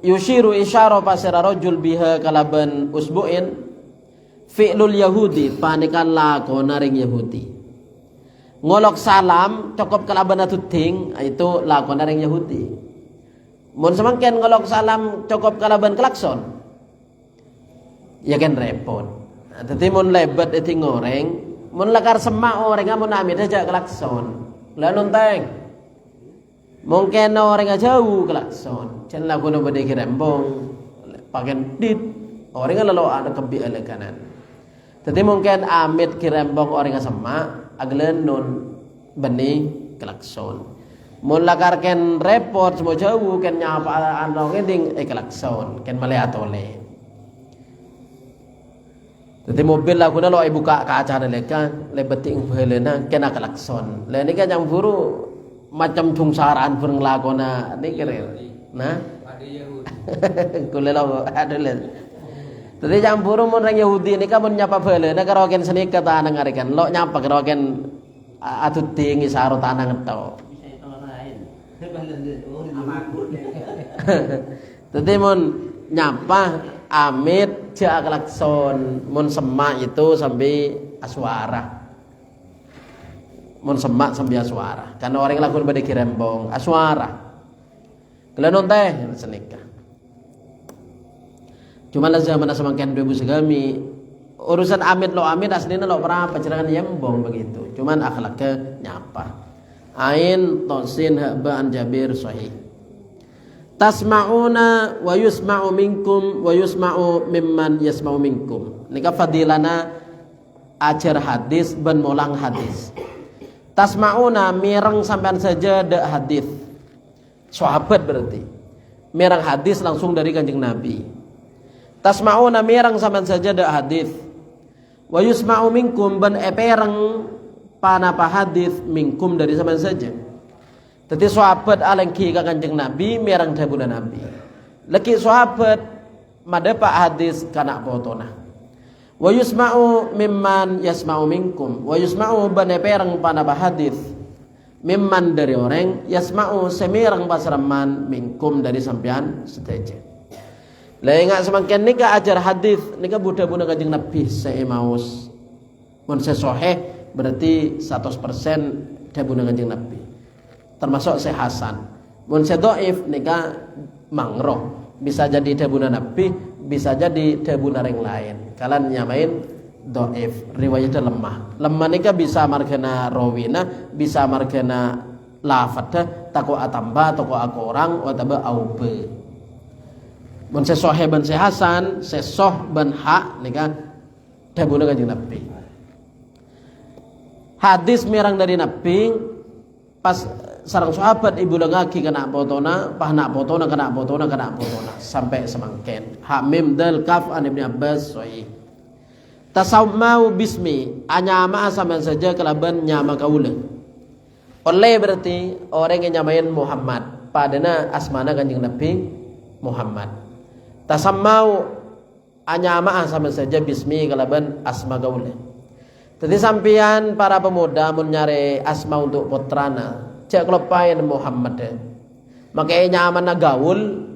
yushiru isyara pasira rajul biha kalaban usbu'in fi'lul yahudi panikan lakona ring yahudi. Ngolok salam cukup kalaban atuting itu lakona ring yahudi. Mun semangken ngolok salam cukup kalaban klakson ya kan repot. Dadi mun lebet eti ngoreng mun lakar semak orang mun amit aja klakson la nunteng. Mungkin orang jauh klakson, jangan lagu nak berdeki rembong, pakai dit, orang lalu ada kebi ala kanan. Tapi mungkin amit kirembong orang sama, aglen non beni klakson. Mula karken repot semua jauh, kan nyapa andong ending klakson, kan melihat oleh. Tapi mobil lagu nak lo buka kaca nelekan, lebeting helena kena klakson. Lain kan yang buru macam tungsaran pun ngelakona ni kira nah kulela ada le tadi campur mun orang Yahudi ni kan mun nyapa bele na karaoke seni kata nang arikan lo nyapa karaoke atut tinggi saro tanang to. Tadi mun nyapa amit cak klakson mun semak itu sampai aswara. Mun semak sampai aswara. Karena orang lakukan pada kirembong aswara. Kalian teh senikah. Cuma lah zaman semakin bebu segami urusan amit lo amit aslinya lo berapa cerangan yembong begitu. Cuman akhlaknya nyapa. Ain tosin ba'an Jabir sahih. Tasma'una wa yusma'u minkum wa yusma'u mimman yasma'u minkum. Nika fadilana ajar hadis ben molang hadis. Tasma'una mireng sampean saja dak hadis. Sahabat berarti. Mireng hadis langsung dari Kanjeng Nabi. Tasma'una mireng sampean saja dak hadis. Wa yusma'u minkum ban epereng panapa hadis minkum dari sampean saja. Jadi sahabat alengki ka Kanjeng Nabi mireng dawuh Nabi. Leki sahabat madepa hadis kana potona. Wa yusma'u mimman yasma'u minkum. Wa yusma'u ban epereng panapa hadis mimman dari orang yasma'u semireng pasraman minkum dari sampean sedaja. Lah ingat semakin nika ajar hadis nika budak-budak Kanjeng Nabi seimaus. Mun sahih berarti 100% dawuh Kanjeng Nabi. Termasuk Syekh Hasan. Mun dhaif nika mangro. Bisa jadi dawuh Nabi, bisa jadi dawuh yang lain. Kalian nyamain dhaif, riwayatnya lemah. Lemah nika bisa margana rawina, bisa margana lafadha, tako atamba, tako akorang, wataba aube. Mun sahih ban Syekh Hasan, sesoh ban hak nika dawuh Kanjeng Nabi. Hadis mirang dari Nabi pas sarang sahabat ibu lagi kena potona, pahna potona kena potona sampai semangken. Ha mim dal kaf an Ibnu Abbas sahih. Tasammau bismi, anyama sampean saja kelaban nyama kaula. Oleh berarti orang yang nyamain Muhammad, padana asmana Kanjeng Nabi Muhammad. Tasammau anyama sampean saja bismi kelaban asma kaula. Jadi sampian para pemuda mun nyari asma untuk putrana, cek kelopain Muhammad deh. Makanya nyaman gaul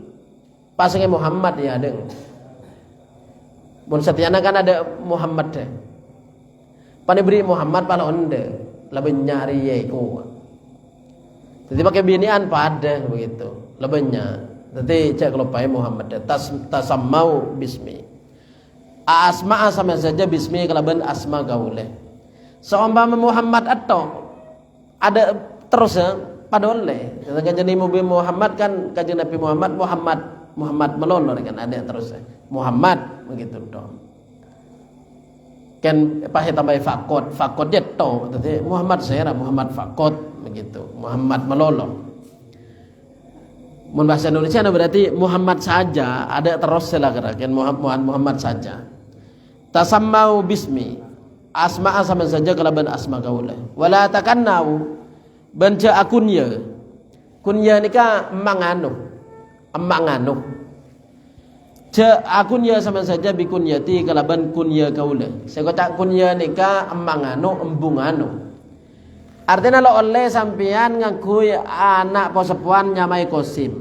pasangnya Muhammad ya deng. Mun setiana kan ada Muhammad deh. Panibri Muhammad pala onde, lebih nyari yaiku. Jadi pakai binian pada begitu, lebihnya. Jadi cek kelopain Muhammad deh. Tasammau bismi. Asma sama saja bismi kalaban asma gaule. Seumpama Muhammad atau ada terus ya pada oleh. Kan jadi mobil Muhammad kan Kanjeng Nabi Muhammad melonor kan ada terus ya. Muhammad begitu dong. Kan pakai tambah fakot dia to. Jadi Muhammad saya Muhammad fakot begitu. Muhammad melolong. Mun bahasa Indonesia berarti Muhammad saja ada terus lah kan Muhammad saja. Tasammau bismi asma'a sama saja kalaban asma kaula wala takannau banca akunya kunya nika emang anu ja akunya sama saja bikunyati kalaban kunya kaula saya kata kunya nika emang embung artinya lo oleh sampean ngaku anak posepuan nyamai Qasim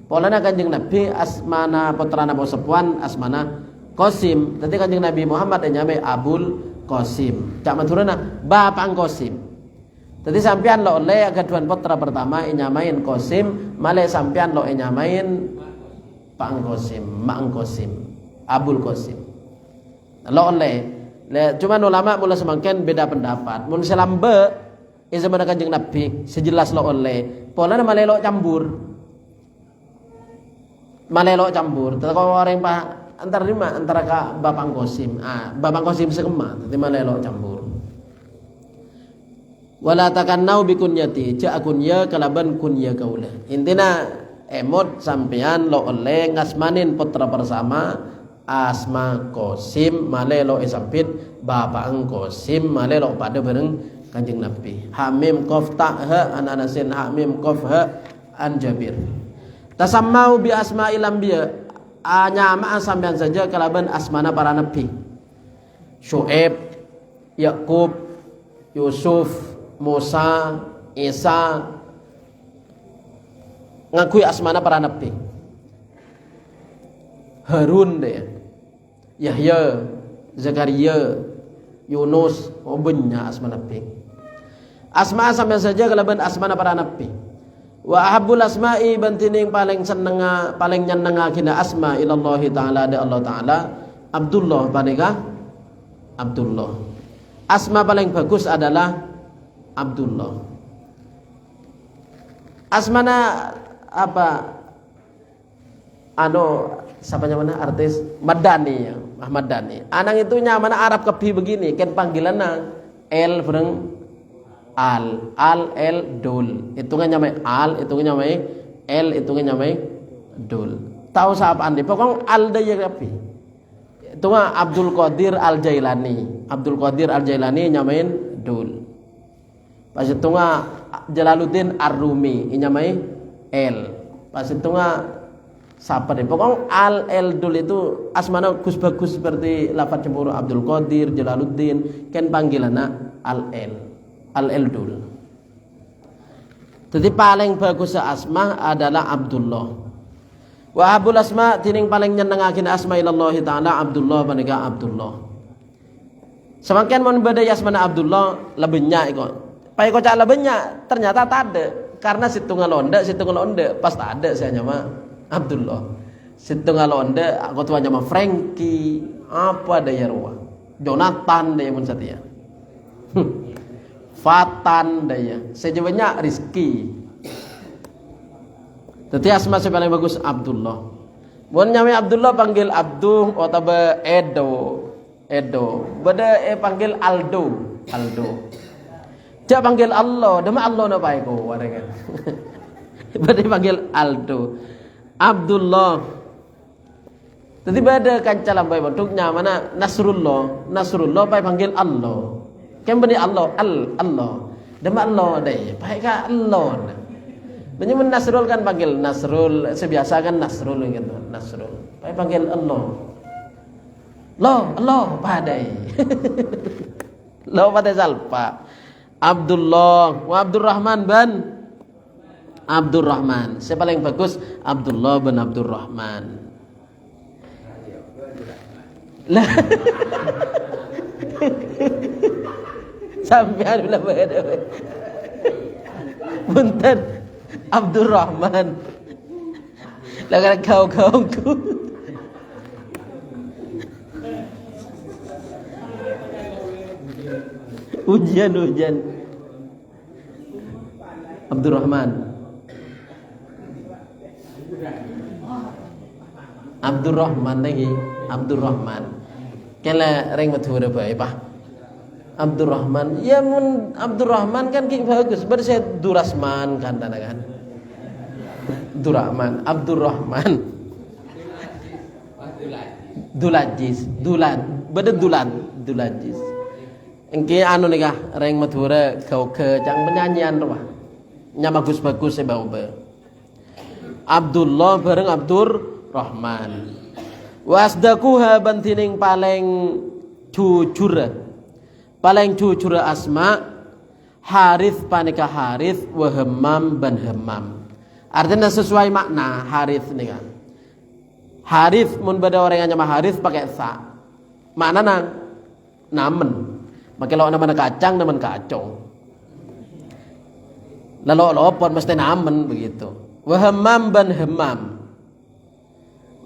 polana Kanjeng Nabi asmana putrana posepuan asmana Qasim. Nanti Kanjeng Nabi Muhammad yang nyamai Abul Qasim. Cak maturana bapak Qasim. Jadi sampean lo oleh gaduan putra pertama nyamain Qasim, male sampean lo nyamain Pak Qasim, Mak Qasim, Abul Qasim. Lo oleh. Cuman ulama mula semakin beda pendapat. Mun selambe zaman Kanjeng Nabi sejelas lo oleh. Polana male lo campur. Male lo campur. Tapi orang Pak antara ka Bapak Qasim. Bapak Qasim sekema, dadi malelo campur. Wala takannau bi kunyati, ja kunya kalaban kunya kaula. Intina emot sampean lo oleh ngasmanin putra bersama asma Qasim malelo isampit Bapak Qasim malelo pada bareng Kanjeng Nabi. Hamim qaf ta ha ananasin hamim qaf ha an Jabir. Tasammau bi asma'il anbiya nyama sampean saja kalaban asmana para nabi Syuaib, Yakub, Yusuf, Musa, Isa ngakui asmana para nabi. Harun deh, Yahya, Zakaria, Yunus, banyak asma nabi. Asma sama saja kalaban asmana para nabi. Wa ahabbul asma'i bantining paling senenga paling nyenenga kina asma ilallah taala da Allah taala Abdullah panika Abdullah. Asma paling bagus adalah Abdullah. Asmana apa? Siapa namanya artis Madani ya, Ahmad Dhani. Anang itu nyamana Arab kebi begini, kan panggilanna El bereng Al, El Dul. Hitungan nyamai Al, hitungan nyamai El, hitungan nyamai Dul. Tahu siapa andi? Pokoknya Al daya kebi. Itu mah Abdul Qadir Al Jailani. Abdul Qadir Al Jailani nyamain Dul. Pas itu mah Jalaluddin Ar-Rumi nyamai El. Pas itu mah siapa deh? Pokoknya Al El Dul itu asmana bagus seperti lafaz cemburu Abdul Qadir, Jalaluddin, kan panggilanna Al El Dul. Jadi paling bagus asma adalah Abdullah. Wa habul asma tining paling nyenengakin asma ilallah taala Abdullah panika Abdullah. Semakin mun badai asmana Abdullah lebihnya iko. Pai kocak lebihnya ternyata tak ada karena situ ngalonda pas tak ada saya nyama Abdullah. Situ ngalonde aku tuh nama Frankie apa daya ruah Jonathan daya pun setia Fatan daya sejauhnya Rizki. Jadi asma paling bagus Abdullah. Mun nyame Abdullah panggil Abduh atau Edo beda panggil Aldo. Dia panggil Allah demi Allah napa iku warengan. Beda panggil Aldo. Abdullah. Jadi beda kancalam bae bentuknya mana Nasrullah bae panggil Allah. Kan bani Allah Allah. Dema Allah deh. Bae ka Allah. Banyak Nasrul kan panggil Nasrul, sebiasa kan Nasrul gitu. Nasrul. Bae panggil Allah. Allah padai. Lo padai salpa. Abdullah wa Abdurrahman ban Abdurrahman. Siapa paling bagus? Abdullah bin Abdurrahman. Lah. Sampean bila beda. Punten Abdurrahman. Lah kan kau-kauku. Hujan. Abdurrahman. Abdurrahman lagi Abdurrahman kela ring mathura bae pak Abdurrahman ya mun Abdurrahman kan ki bagus ber saya Durasman kan dana kan Durrahman Abdurrahman Dulajis beda Dulajis engke anu nikah ring mathura kau ke cang penyanyian apa nya bagus-bagus sebau be Abdullah bareng Abdurrahman. Wasdaquha bantining paling jujur asma Harith panika Harith wa Hammam ban Hammam. Artinya sesuai makna Harith nih kan. Harith mun beda orang yang nama Harith pakai sa. Maknana namen. Pakai lo nama kacang namen kacang. Lalu lopon mesti namen begitu. Wa Hammam ban Hammam.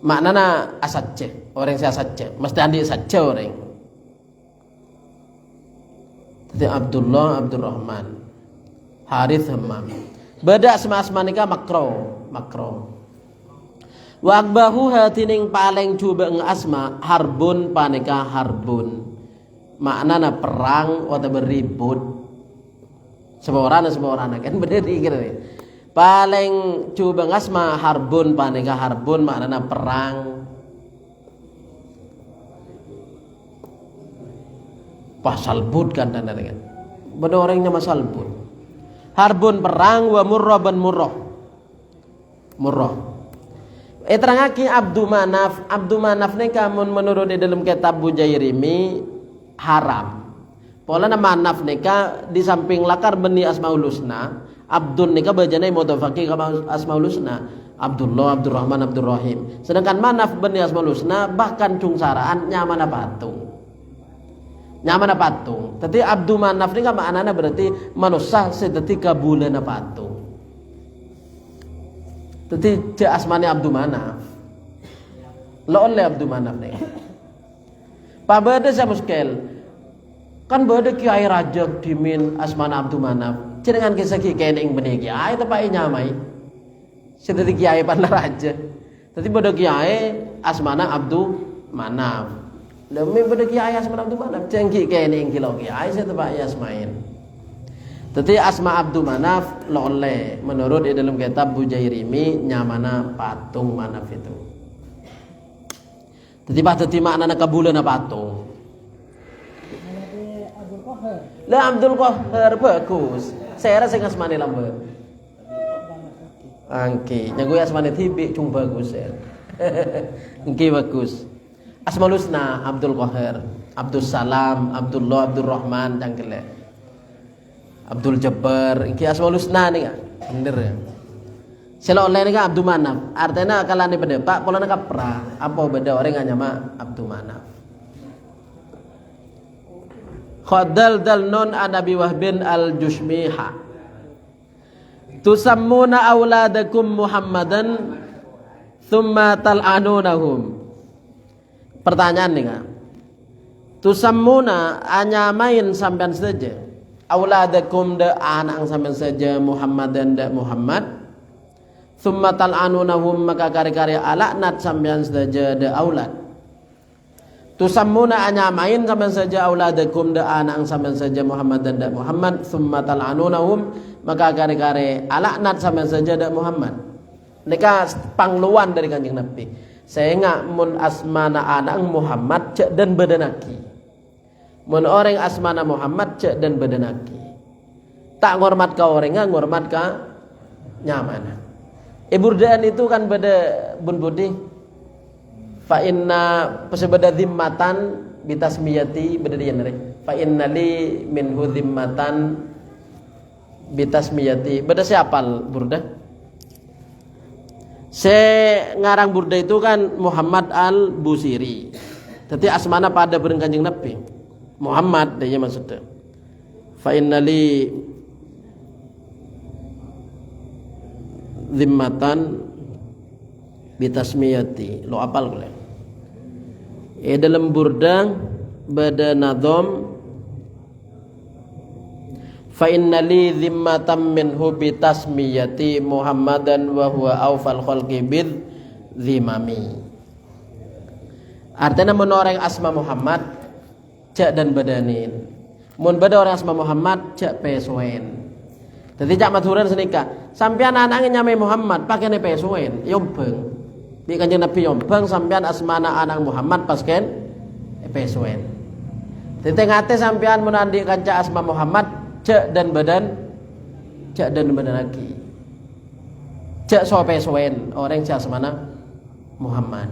Maknana asatce, orang saya asatce, mesti andi saja orang. Jadi Abdullah, Abdurrahman, Harith, Hammam. Beda asma-asma nika makro. Wa akbahu hatining paling coba asma harbun panika harbun. Maknana perang atau beribut. Seorang kan berdiri gitu. Paling coba asma harbun panika harbun maknana perang. Pasalbut kan tanda kan. Beda orangnya masalbut. Harbun perang wa murrah ban murrah. Terangake Abdul Manaf nika mun menurut di dalam kitab Bujairimi haram. Polana manaf nika di samping lakar beni Asmaul Husna, Abdun nika bajane mutafaqi kama Asmaul Husna, Abdullah, Abdurrahman, Abdurrahim. Sedangkan manaf beni Asmaul Husna bahkan cungsaraan nyamana patung. Nyamana patung. Tadi Abdu Manaf nika maknana berarti manusia sedetika bulana patung. Tadi ce asmane Abdu Manaf. Lo oleh Abdu Manaf nih. Pak bade saya muskel. Kan bade kiai raja dimin asmana Abdu Manaf. Jenengan kisah kiai ing benih kiai tepai nyamai. Sedetik kiai pan raja. Tadi bade kiai asmana Abdu Manaf. Demi bade kiai asmana Abdu Manaf. Cengki kiai ing kilau kiai saya tepai asmain. Tadi asma Abdu Manaf lo oleh menurut di dalam kitab Bujairimi nyamana patung Manaf itu. Tadi makna kabulana patung. Lah Abdul Qahar bagus. Saya rasa asmane lambe. Angki, nyago asmane tibi cung bagus ya. Angki bagus. Asmaul Husna Abdul Qahar, Abdul Salam, Abdullah, Abdurrahman cangkele. Abdul Jabbar, iki Asmaul Husna nih kan, bener ya. Selo oleh nih kan Abdu Manaf, artinya kalau nih beda Pak, kalau nih kapra, apa beda orang nggak nyama Abdu Manaf. Khadal dal non Anabi Wahbin al Jushmiha. Tusammuna auladakum Muhammadan, thumma tal'anunahum. Pertanyaan nih kan, tusammuna anyamain sampean saja. Auladakum da anak sampean saja Muhammad dan da Muhammad, thumma tal'anunahum maka kari-kari alaknat sampean saja da aulad. Tusammuna anyamain sampean saja auladakum da anak sampean saja Muhammad dan da Muhammad, thumma tal'anunahum maka kari-kari alaknat sampean saja da Muhammad. Nika pangluan dari Kanjeng Nabi. Saya nggak mun asmana anak Muhammad cek dan badanaki. Mun orang asmana Muhammad cek dan badanaki. Tak ngormat ka orangnya, ngormat ka nyaman. Iburdaan itu kan beda bun budi. Fa inna pesebeda zimmatan bitasmiyati beda dia nere. Fa inna li minhu zimmatan bitasmiyati. Beda siapal burda? Se ngarang burda itu kan Muhammad al-Busiri. Tapi asmana pada bareng Kanjeng Nabi. Muhammad dia maksudnya. Fa innali zimmatan bitasmiyati. Lo apal boleh. Dalam burda bada nadham fa innali zimmatan minhu bitasmiyati Muhammadan wa huwa awfal khalqi bid zimami. Artinya menoreng asma Muhammad cak dan badanin. Mun bada orang asma Muhammad cak pesuen. Jadi cak maturan senika. Sampean anaknya nyamai Muhammad pakai ne pesuen. Yombeng. Di Kanjeng Nabi yombeng sampean asmana anak Muhammad pasken pesuen. Jadi ngate sampean menandi kanca asma Muhammad cak dan badan lagi. Cak so pesuen orang cak asmana Muhammad.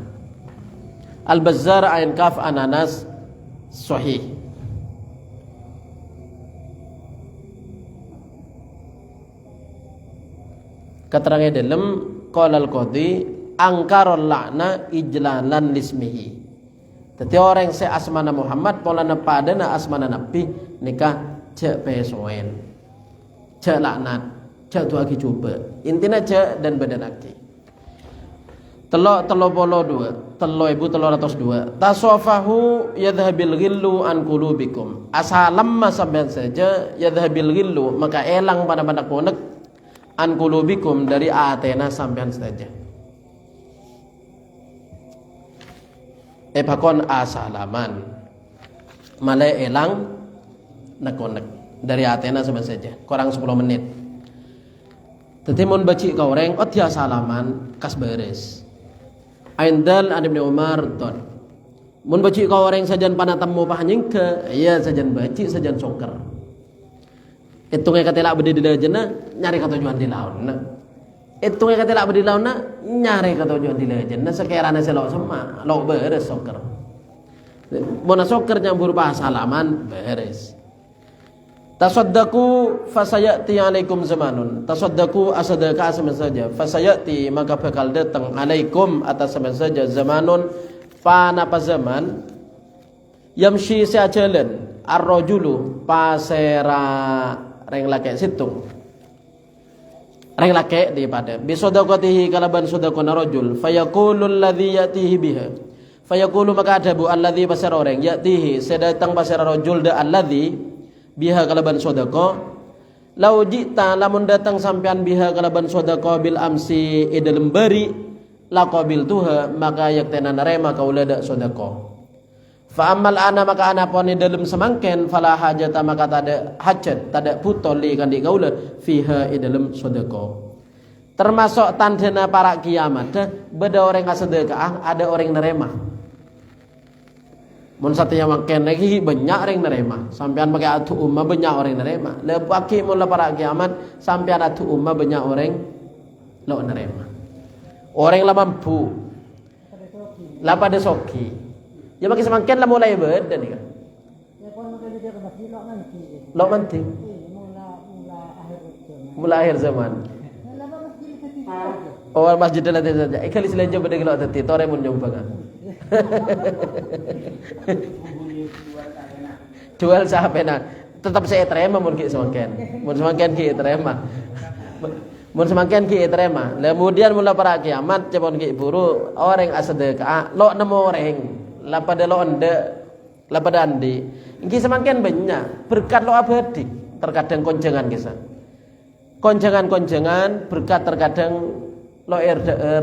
Al-Bazzar ain kaf ananas sahih. Keterangan dalam qala al-qadhi angkarul la'na ijlalan lismihi. Jadi orang se asmana Muhammad polana padana asmana Nabi nikah cek pesuen. Cek laknat, cek tu aki coba. Intinya cek dan badanaki. Telo polo dua, telo ibu telo ratus dua. Tasofahu yadhabil ghillu an qulubikum. Asalam sampean saja yadhabil ghillu maka elang pada ponek an qulubikum dari atena sampean saja. Pakon asalaman malai elang nakonek dari atena sampean saja. Kurang 10 menit. Tetimun baci ka orang dia salaman kas beres. Aindal an Ibnu Umar ton. Mun baci ka orang sajan panatam mo pahanying ke iya sajan baci sajan soker. Itungnya katela bedi di lajena nyari katujuan di launa. Itungnya katela bedi launa nyari katujuan di lajena sekerana selo sama lo beres soker. Mun soker nyampur pa salaman beres. Tasaddaqu fasayati alaikum zamanun. Tasaddaqu asadaka sama saja. Fasayati maka bakal datang alaikum atas sama saja zamanun panapa zaman yamshi sejalan ar-rajulu pasera reng laki situng. Reng laki daripada bisodaqatihi kalaban sodaqona rajul fayaqulu alladhi yatihi biha. Fayaqulu maka ada bu alladhi pasera orang yatihi sedatang pasera rajul da alladhi biha kalaban sodako lau jita lamun datang sampean biha kalaban sodako bil amsi idalem beri laqabil tuha maka yaktena narema kaula da sodako fa amal ana maka ana pon idalem semangken fala hajata maka tada hajat tada putol li kandi kaula fiha idalem sodako termasuk tandana para kiamat beda orang kasedekah ada orang nerema. Mun satya makan lagi banyak orang nerema. Sampean pakai atu umma banyak orang nerema. Lepaki mula para kiamat sampean atu umma banyak orang lo nerema. Orang lah mampu. Lah pada soki. Ya makin semakin lah mulai beda nih kan. Lo manting. Mula akhir zaman. Oh masjid dah saja. Ikali selain jumpa dengan lo tadi. Tore mun jumpa kan. Jual sapena tetap saya terima mun ki semakin ki terima mun semakin ki terima kemudian mula para kiamat cepon ki buru orang asedekah lo nemu orang la pada lo ande la pada andi ki semakin banyak berkat lo abadi terkadang konjangan kisah konjangan berkat terkadang lo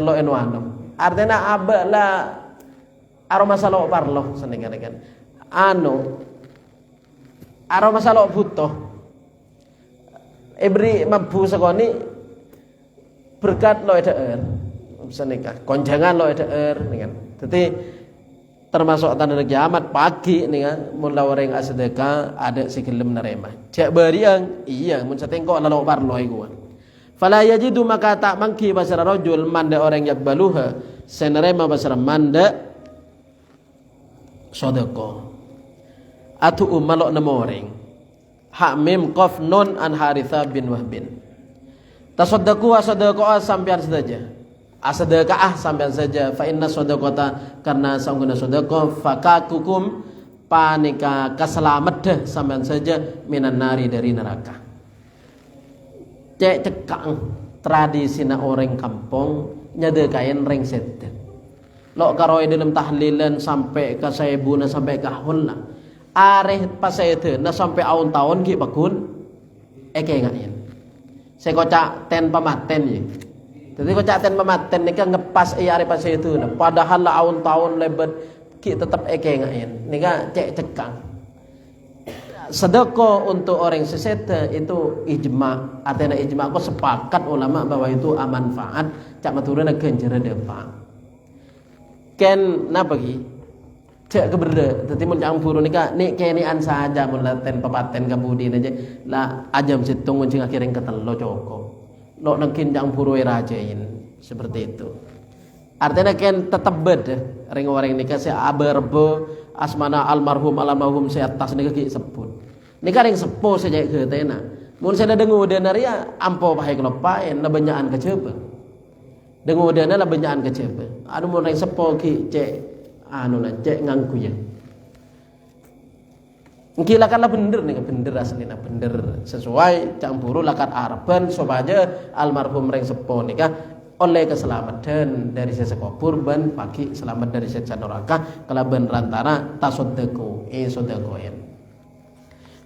lo enwano artinya abala aroma salok parlo senengan kan aroma salok butuh ibri mampu sekoni berkat lo eder senikah konjangan lo eder kan jadi termasuk tanda kiamat pagi nih kan mula orang asedekah ada si gelem nerema cek beriang iya mun satengko lalok parlo iku fala yajidu maka tak mangki basara rajul manda orang yakbaluha senerema basara manda sodako atu malok namoreng hak mim qaf nun an Haritha bin Wahbin tasaddaqu asadaqo sampean saja asadaqah sampean saja fa inna sadaqata karena sangguna sodako fakakukum panika kaselamat sampean saja minan nari dari neraka cek cekang tradisina orang kampung nyadekain reng sedet lo karoi dalam tahlilan sampai ke saibuna sampai ke hulna areh pas itu na sampai awon tahun ki bakun eke ngain saya kocak ten pamaten ya jadi kocak ten pamaten ni kan ngepas areh pas itu padahal lah awon tahun lebat ki tetap eke ngain ni kan cek cekang sedekah untuk orang sesete itu ijma artinya ijma aku sepakat ulama bahwa itu amanfaat cak maturana ganjaran depan ken napa ki cek keberda dadi mun jang puru nika nik kenian saja mun laten pepaten kabudi aja lah ajam situng kuncing akhirnya ketelo coko lo nangkin jang puru rajain seperti itu artinya ken tetep bed ring orang nika se aberbo asmana almarhum saya atas nika ki sebut nika ring sepo saja getena mun saya dengu denaria ampo pahe kelopaen na banyakan kecepe dengu dana lah banyakan kecepe anu mun ring sepo ki cek anu lah cek ngangku ya ngki lakan lah bener nih bener aslina bener sesuai campuru lakat arban sobaja almarhum ring sepo nikah oleh keselamatan dari sisa kurban pagi selamat dari sisa neraka kalaban rantara tasoddeku sodekoin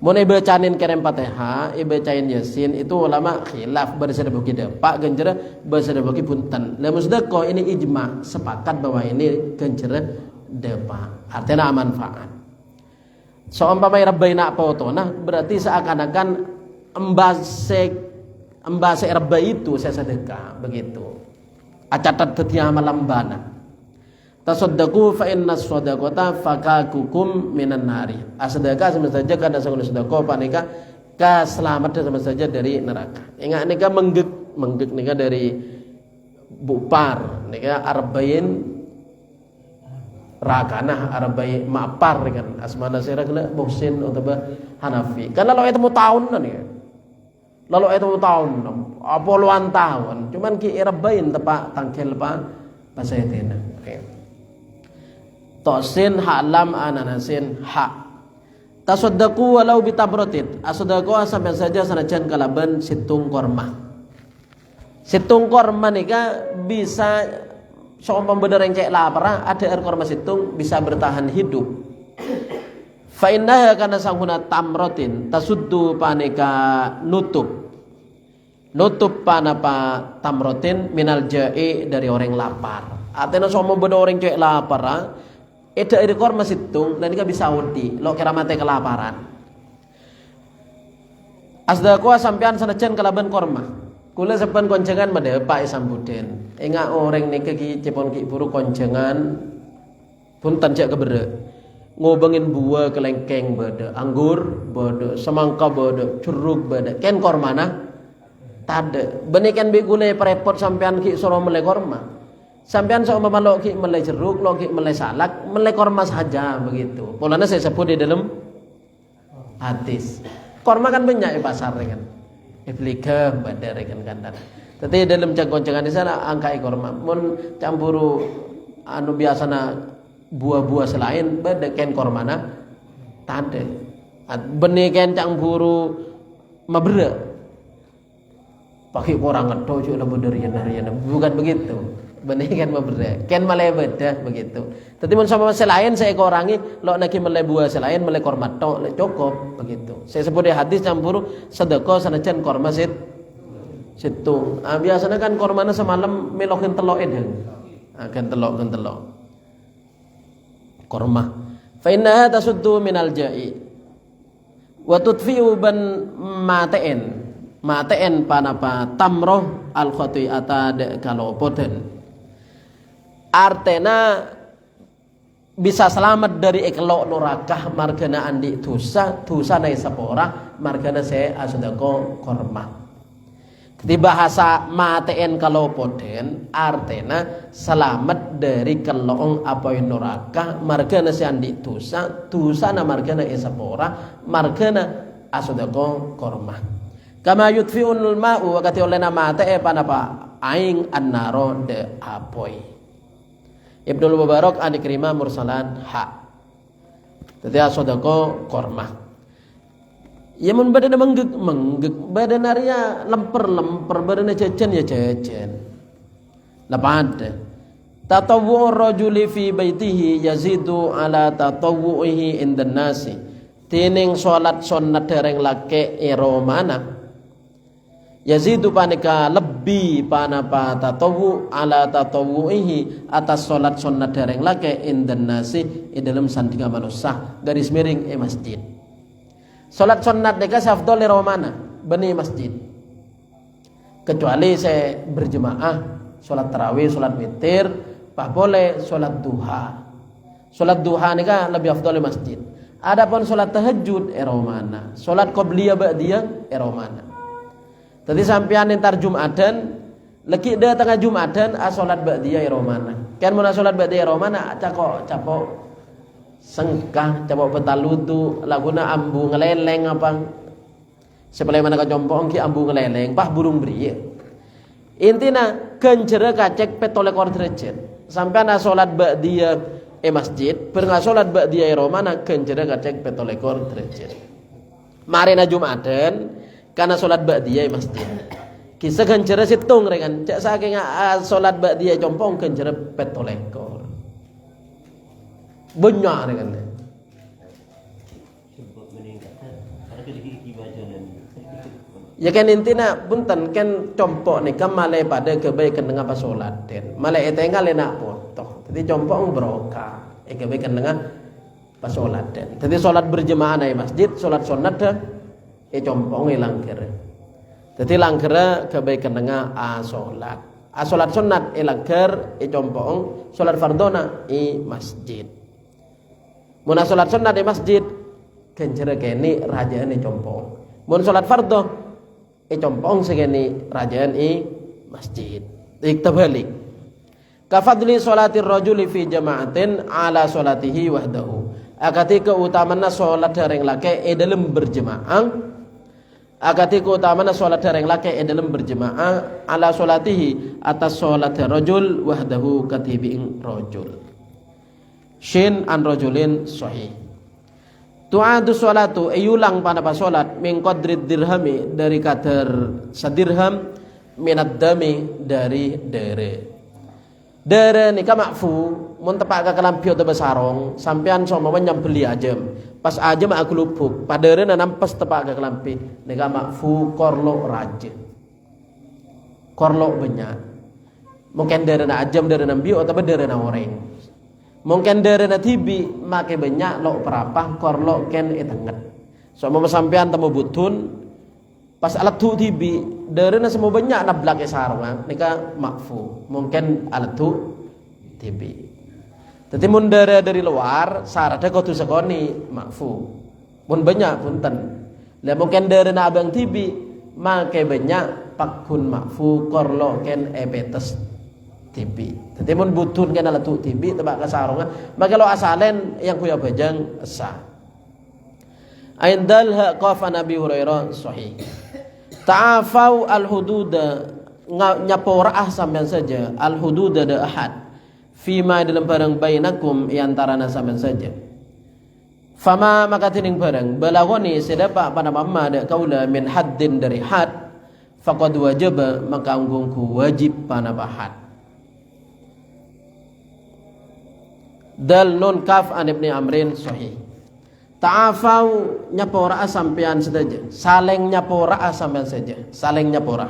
mun ibacanin kerem Fatihah, ibacain Yasin itu ulama khilaf berseda bagi pak genjera berseda bagi punten. Lah musdaqo ini ijma sepakat bahwa ini genjera depa. Artinya manfaat. So umpamai rabbaina potona berarti seakan-akan embase rabba itu saya sedekah begitu. Acatat tetiah malam bana. Tasaddaqu fa inna sadaqata fakakukum minan nari. Sedekah sama saja kada sangun sedekah panika ka selamat sama saja dari neraka. Ingat nika menggek nika dari bupar nika arba'in Rakana arabai mapar kan asmana sira kena Muhsin utawa Hanafi. Kan lalu itu mau tahun kan ya. Lalu itu mau tahun apa luan tahun. Cuman ki irabain tepak tangkel pa pasaitena. Oke. Tosin ha lam ananasin ha. Tasaddaqu walau bitamratin. Asaddaqu sampai saja sanajan kalaban situng korma. Situng korma nika bisa seumpama bener yang cek lapar ada air korma situng bisa bertahan hidup. Fa innaha kana sanghuna tamratin tasuddu paneka nutup panapa tamratin minal ja'i dari orang lapar. Artinya seumpama bener orang cek lapar ada air korma situng dan nika bisa wedi lo kira mate kelaparan. Asdaqwa sampean sanajan kalaban korma. Kula sepan koncengan made Pak Isambuden. Ingat orang niki ki cepon ki buru koncengan pun tanjak kebere. Ngobengin buah kelengkeng bade, anggur bade, semangka bade, curug bade. Ken kormana? Tade. Benikan bi gule perepot sampean ki soro mele korma. Sampean seumpama lo ki mele jeruk, lo ki mele salak, mele korma saja begitu. Polana saya sebut di dalam hadis. Korma kan banyak di pasar kan. Iblika badar kan kandan. Tapi dalam cangkoncengan di sana angka korma. Mun campuru anu biasana buah-buah selain beda ken kormana tade. Benih ken campuru mabere. Pakai orang ngedo juga dari bukan begitu. Benih ken mabere. Ken malai beda begitu. Tapi mun sama selain saya korangi lo naki malai buah selain malai korma tok cukup begitu. Saya sebut di hadis campur sedekah sanajan korma situng. Biasanya kan kormana semalam melokin telok edeng. Kan telok. Korma. Fa innaha tasuddu minal ja'i. Wa tudfi'u ban maten panapa tamroh al khati'ata de kalopoten. Artena bisa selamat dari iklok nurakah margana andi dosa nai sapora margana saya asudako korma. Di bahasa maten kalopoten artena selamat dari kelong apa yang nurakah margana saya andi dosa na margana isapora margana asudako korma. Kama yudfi'unul ma'u wakati oleh nama mate panapa aing annaro de apoi. Ibnu Mubarak an Ikrimah mursalan ha. Tadi asodako korma. Ya mun badan menggek badan Arya lemper badan cecen ya cecen. Lapad. Tatawwu rajuli fi baitihi yazidu ala tatawwuhi indan nasi. Tining salat sunnah dereng lake iromana. Yazidu panika lebih panapa tatawu ala tatawuihi atas solat sunnah dereng lake indan nasi dalam sandinga manusia garis miring masjid. Solat sunnah deka safdol romana bani masjid. Kecuali saya berjemaah solat tarawih, solat witir, pak boleh solat duha. Solat duha nika lebih afdol masjid. Adapun solat tahajud romana, solat qobliyah ba'diyah romana. Tadi sampean entar Jumatan, leki dah tengah Jumatan salat ba'diyah romana. Kan mun salat ba'diyah romana capok sengkah, capok petalutu, laguna ambu ngeleleng apa. Sebelai mana kacompong ki ambu ngeleleng, pah burung beriye. Intina kencere kacek petolekor derajat. Sampean salat ba'diyah masjid, pernah salat ba'diyah romana kencere kacek petolekor derajat. Marina Jumatan karena solat ba'diyah masjid. Kisah kencere situng rekan. Cak saking solat ba'diyah compong kencere petolekor. Banyak rekan. Ya kan intina punten kan compok nih kamale pada kebaikan dengan pas solat den. Male etengal enak potoh. Jadi compok berokah. Kebaikan dengan pas solat den. Jadi solat berjemaah di masjid, solat sunat compong langkir. Jadi langkir kebaikan dengan solat. Solat sunat langkir compong, solat fardona masjid. Mun solat sunat di masjid kencere kene rajaan compong. Mun solat fardo compong segini rajaan masjid. Terbalik. Kafadli sholatir rajuli fi jama'atin ala sholatihi wahdahu. Akati keutamana sholat dereng laki dalam berjemaah. Akati keutamana sholat dereng laki dalam berjemaah ala sholatihi atas sholat rajul wahdahu katibi'in rajul. Shin an rajulin sahih. Tu'adu sholatu ayulang panapa sholat min qadrid dirhami dari kadar sadirham minad dami dari dere. Dere nikah makfu mun tepak ka kelampi atau besarong sampean sama nyambeli ajem pas ajem aku lupuk padere nampes tepak ka kelampi nikah makfu korlo raja korlo banyak mungkin dere na ajem dere na bio atau dere na oreng mungkin dere na tibi make banyak lo perapah korlo ken etenget sama sampean temu butun pas alat tu tibi dari na semua banyak na belakang sarungan nika makfu mungkin alat tu tibi tapi mun dari luar syaratnya kau tu sekoni makfu mun banyak punten lah mungkin dari na abang tibi make banyak pakun makfu korlo ken ebetes tibi tapi mun butun ken alat tu tibi tebak ke sarungan maka lo asalen yang kuya bajang sah aindal qaf Nabi Hurairah sahih. Ta'afau al-hududa nyapora'ah sampean saja al-hududa da ahad fima dalam barang bainakum iantarana sampean saja fama maka tining barang balagoni sedapak pada mamma da kaula min haddin dari had faqad wajaba maka anggungku wajib panapa had dal nun kaf an ibni amrin sahih. Ta'afau nyapora sampean saja, saling nyapora sampean saja, saling nyapora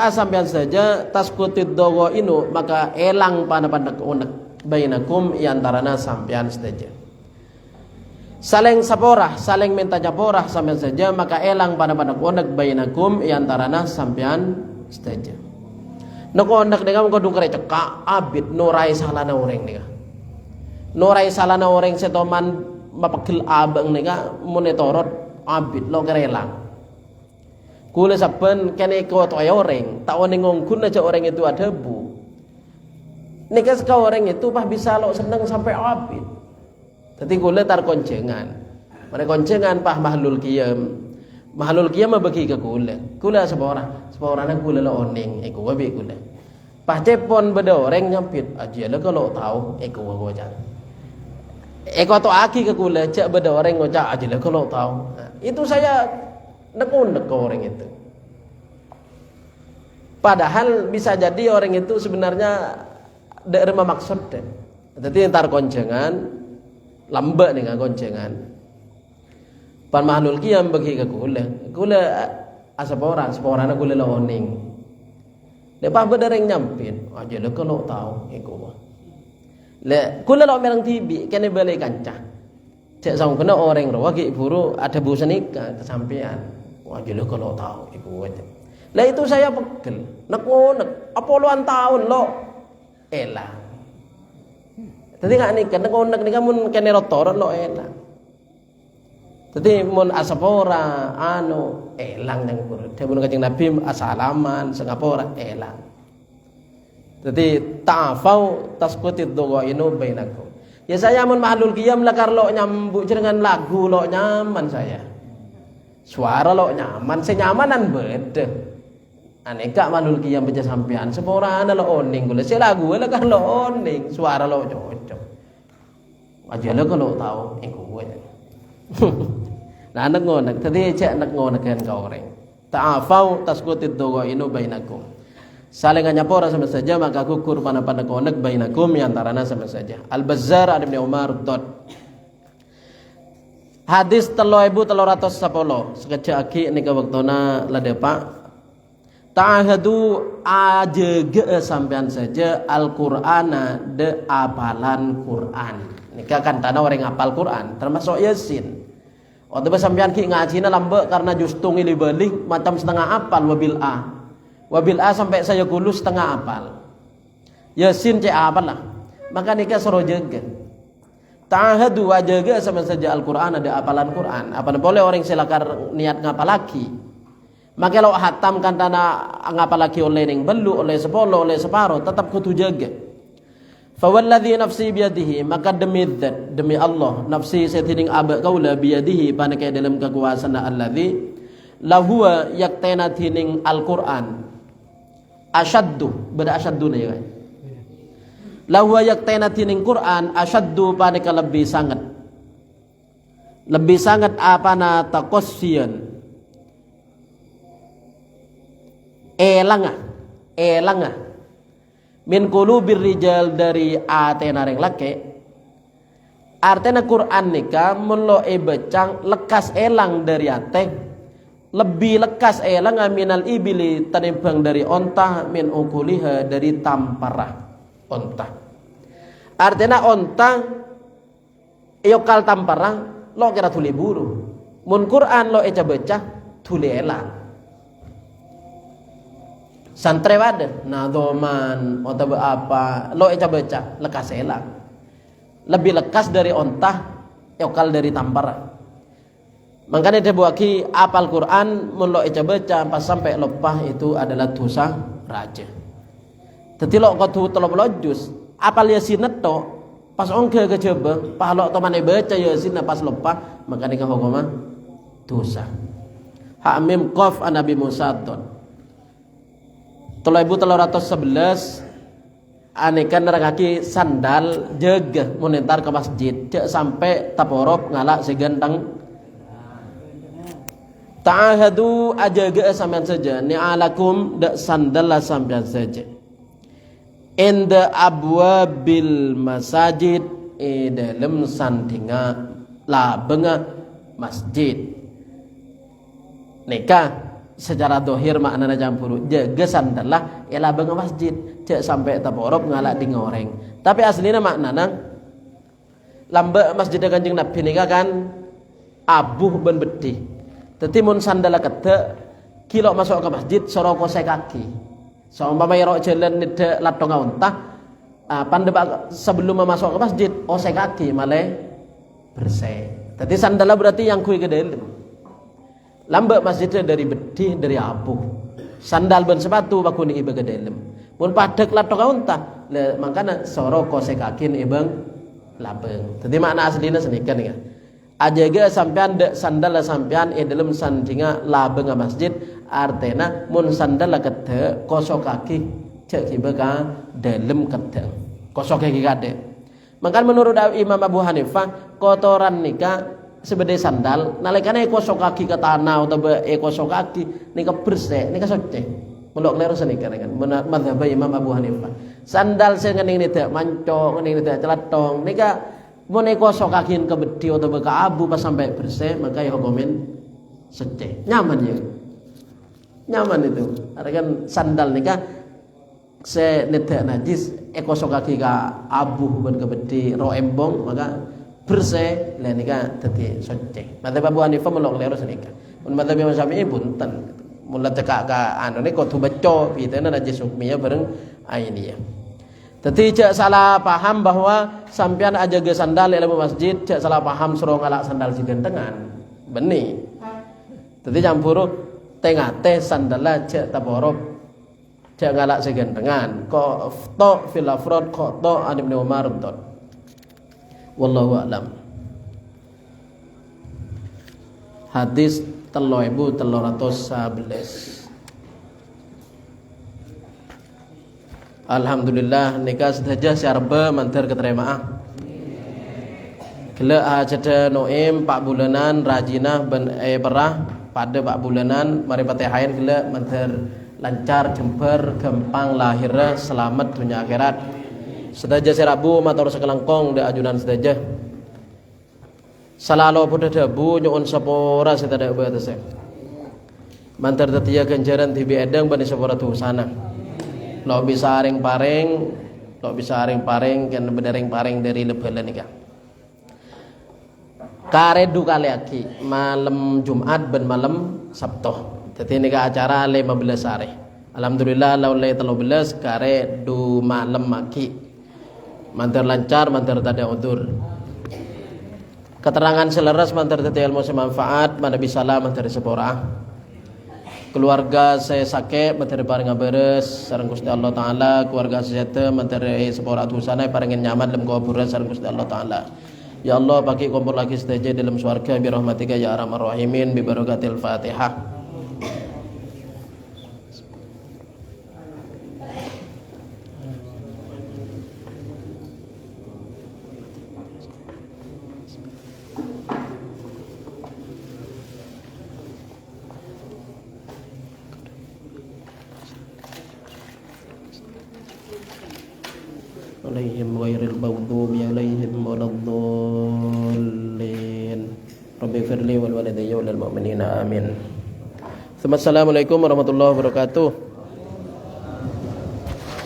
sampean saja taskutid dogo inu maka elang pandak unek bainakum iantarana sampean saja. Saling sapora, saling minta nyapora sampean saja maka elang pandak unek bainakum iantarana sampean saja. Nako unek dengan kau dungkere cekak abid nurai salana orang nika. Nurai salana orang setoman mapakil abang nika monetorot abid lo kerelang kula saben kene ko to orang tak wani ngongkun aja orang itu ada bu nika seka orang itu pah bisa lo seneng sampai abid dadi kula tar koncengan mare koncengan pah mahlul qiyam bagi ke kula seporana kula lo oning iku wae kula pah cepon beda orang nyampit aja lo kalau tahu iku wae jan eko to aki ke kula cak beda orang ngocak aja lah kalau tahu itu saya nekun ke orang itu padahal bisa jadi orang itu sebenarnya dari maksud deh jadi entar koncengan lambat dengan koncengan pan mahlul qiyam bagi ke kula asaporan kula laoning lepas beda orang nyampin aja lah kalau tahu eko le kula lo merang tibi kene beli kancah cek sang kena orang rawa ki buru ada bu senika kesampean wajib lo kalau tahu ibu wajib lah itu saya pegel nek apa puluhan tahun lo elang tadi nggak nih nek nika mun kene rotoran lo elang tadi mun asapora anu elang yang buru dia mun kanjeng Nabi asalaman singapura elang. Jadi ta'afau taskutid dogo inu bainakum. Ya saya mun mahlul qiyam lah karlo nyambut dengan lagu lo nyaman saya. Suara lo nyaman, senyamanan beda. Aneka mahlul qiyam baca sampean sepora ana lo oning kula. Se lagu lah karlo oning, suara lo cocok. Aja lo kalau tahu iku wae. Nah anak ngonek, tadi cek anak ngonek kan kau orang. Ta'afau taskutid dogo inu bainakum. Saling nyapora sama saja maka kukur pana-pana konek bainakum antarana sama saja. Al-Bazzar ada Ibnu Umar dot. Hadis 3310 sekecak aki nika wektona ladepa. Ta'ahadu ajege sampean saja Al-Qur'ana de apalan Qur'an. Nika kan tanah orang apal Qur'an termasuk Yasin. Waktu sampean ki ngajina lambe karena justung ili balik macam setengah apal wabil a sampai saya kulus setengah apal Yasin cek apal lah maka nikah suruh jaga ta'ahadu wa jaga sama saja Al-Quran ada apalan Quran apa boleh orang silakan niat ngapal lagi Maka kalau hatam kan tanah ngapalagi oleh ning belu, oleh sepolo, oleh separo, tetap kudu jaga. Fawalladhi nafsi biyadihi, maka demi Allah nafsi setining abak kaula biyadihi panakai dalam kekuasaan alladhi lahuwa yaktena tining Al-Quran asyaddu, beda asyaddu nih kan. Lahuwa yaktena tining Quran asyaddu panakai lebih sangat apa na takossian elanga min qulubir rijal dari atena reng laki artena Quran nika mullo becang lekas elang dari ate lebih lekas elang minal ibili tanimbang dari onta min ukuliha dari tamparah onta artena onta yokal tamparah lo kira tuli buru mun Quran lo eca baca tuli elang santre wade nadoman atau apa lo eca baca lekas elang lebih lekas dari ontah yokal dari tampar. Makanya dia buaki apal Quran mun lo eca baca pas sampai lepah itu adalah dosa raja. Teti lo kau tolong lojus apal yasin to pas ongke kejaba pas lo teman baca yasin pas lepah makanya kau hukumah dosa. Hamim qaf an Nabi Musa ton 3311 anekan nerangaki sandal jaga monetar ke masjid cek sampai taporop ngalak segantang ta'ahadu ajaga sampean saja ni'alakum dak sandal lah sampean saja inda abwabil masajid dalam sandinga labenga masjid nikah secara dohir maknanya campur jaga sandalah ialah bangga masjid cek sampai taporop ngalak di ngoreng tapi aslinya maknanya lambak masjid Kanjeng Nabi nikah kan abuh ben bedih tetapi mun sandalah kete kilo masuk ke masjid soroko saya kaki seumpama iro jalan nida latong ontah pandebak sebelum masuk ke masjid osek kaki malah bersih tetapi sandalah berarti yang kui ke dalam lambak masjidnya dari bedih dari abu sandal ban sepatu bakuni iba ke dalam pun padek latong unta makanya soroko sekakin ibang labeng jadi makna aslinya senikan ya ajaga sampean dek sandal sampean dalam sandinga labeng masjid artena mun sandal kete kosok kaki cek iba ka dalam kete kosok kaki kade makanya menurut Imam Abu Hanifah kotoran nikah sebagai sandal nalikane kosok kaki ke tanah atau kosok kaki nika bersih nika suci melok lero senika kan mazhab Imam Abu Hanifah sandal sing ngene tidak mancok ngene tidak celatong nika mun kosok kaki ke bedi atau ke abu pas sampai bersih maka ya hukumin suci nyaman ya nyaman itu ada kan sandal nika se tidak najis kosok kaki ke abu ben ke bedi ro embong maka bersih lah nika dadi suci. Madzhab Abu Hanifah melok lero senika. Mun madzhab Imam Syafi'i punten. Mula cekak ka anu ne kudu beco pitena najis hukmiyah bareng ainiyah. Dadi cek salah paham bahwa sampean ajaga sandal ilmu masjid cek salah paham suruh ngalak sandal sigentengan. Beni. Dadi campur tengate sandal cek taborok cek ngalak sigentengan. Kok to fil afrad kok to an Ibnu Umar to. Wallahu a'lam. Hadis 3311. Alhamdulillah nikah sedajah syarba mantar keterima. Gela ajada noim 4 bulanan rajinah ben perah pada 4 bulanan mari patehain gela mantar lancar jember gampang lahirnya selamat dunia akhirat. Sedajah serabu matur sekelangkong da ajunan sedajah. Salalo pun dabu nyuun sapora setada batase. Mantar tetiya ganjaran tibi edang bani sapora tu sana. Lo bisa aring paring kan bedering paring dari lebalan nikah. Karedu kali aki malam Jumat ben malam Sabtu. Jadi nikah acara 15 hari. Alhamdulillah laulai 13 karedu malam maki. Mantar lancar, mantar tak ada udur. Keterangan seleras mantar tadi ilmu semanfaat, mana bisalah mantar sepora. keluarga saya sakit materi paring beres sareng Gusti Allah taala, keluarga saya materi seporat husana paringin nyaman dalam kuburan sareng Gusti Allah taala. Ya Allah bagi kumpul lagi sedaja dalam swarga bi rahmatika ya arhamar rahimin bi barakatil Fatihah. عليهم غير المغضوب عليهم ولا الضالين رب اغفر لي ولوالدي وللمؤمنين آمين. Assalamualaikum warahmatullahi wabarakatuh.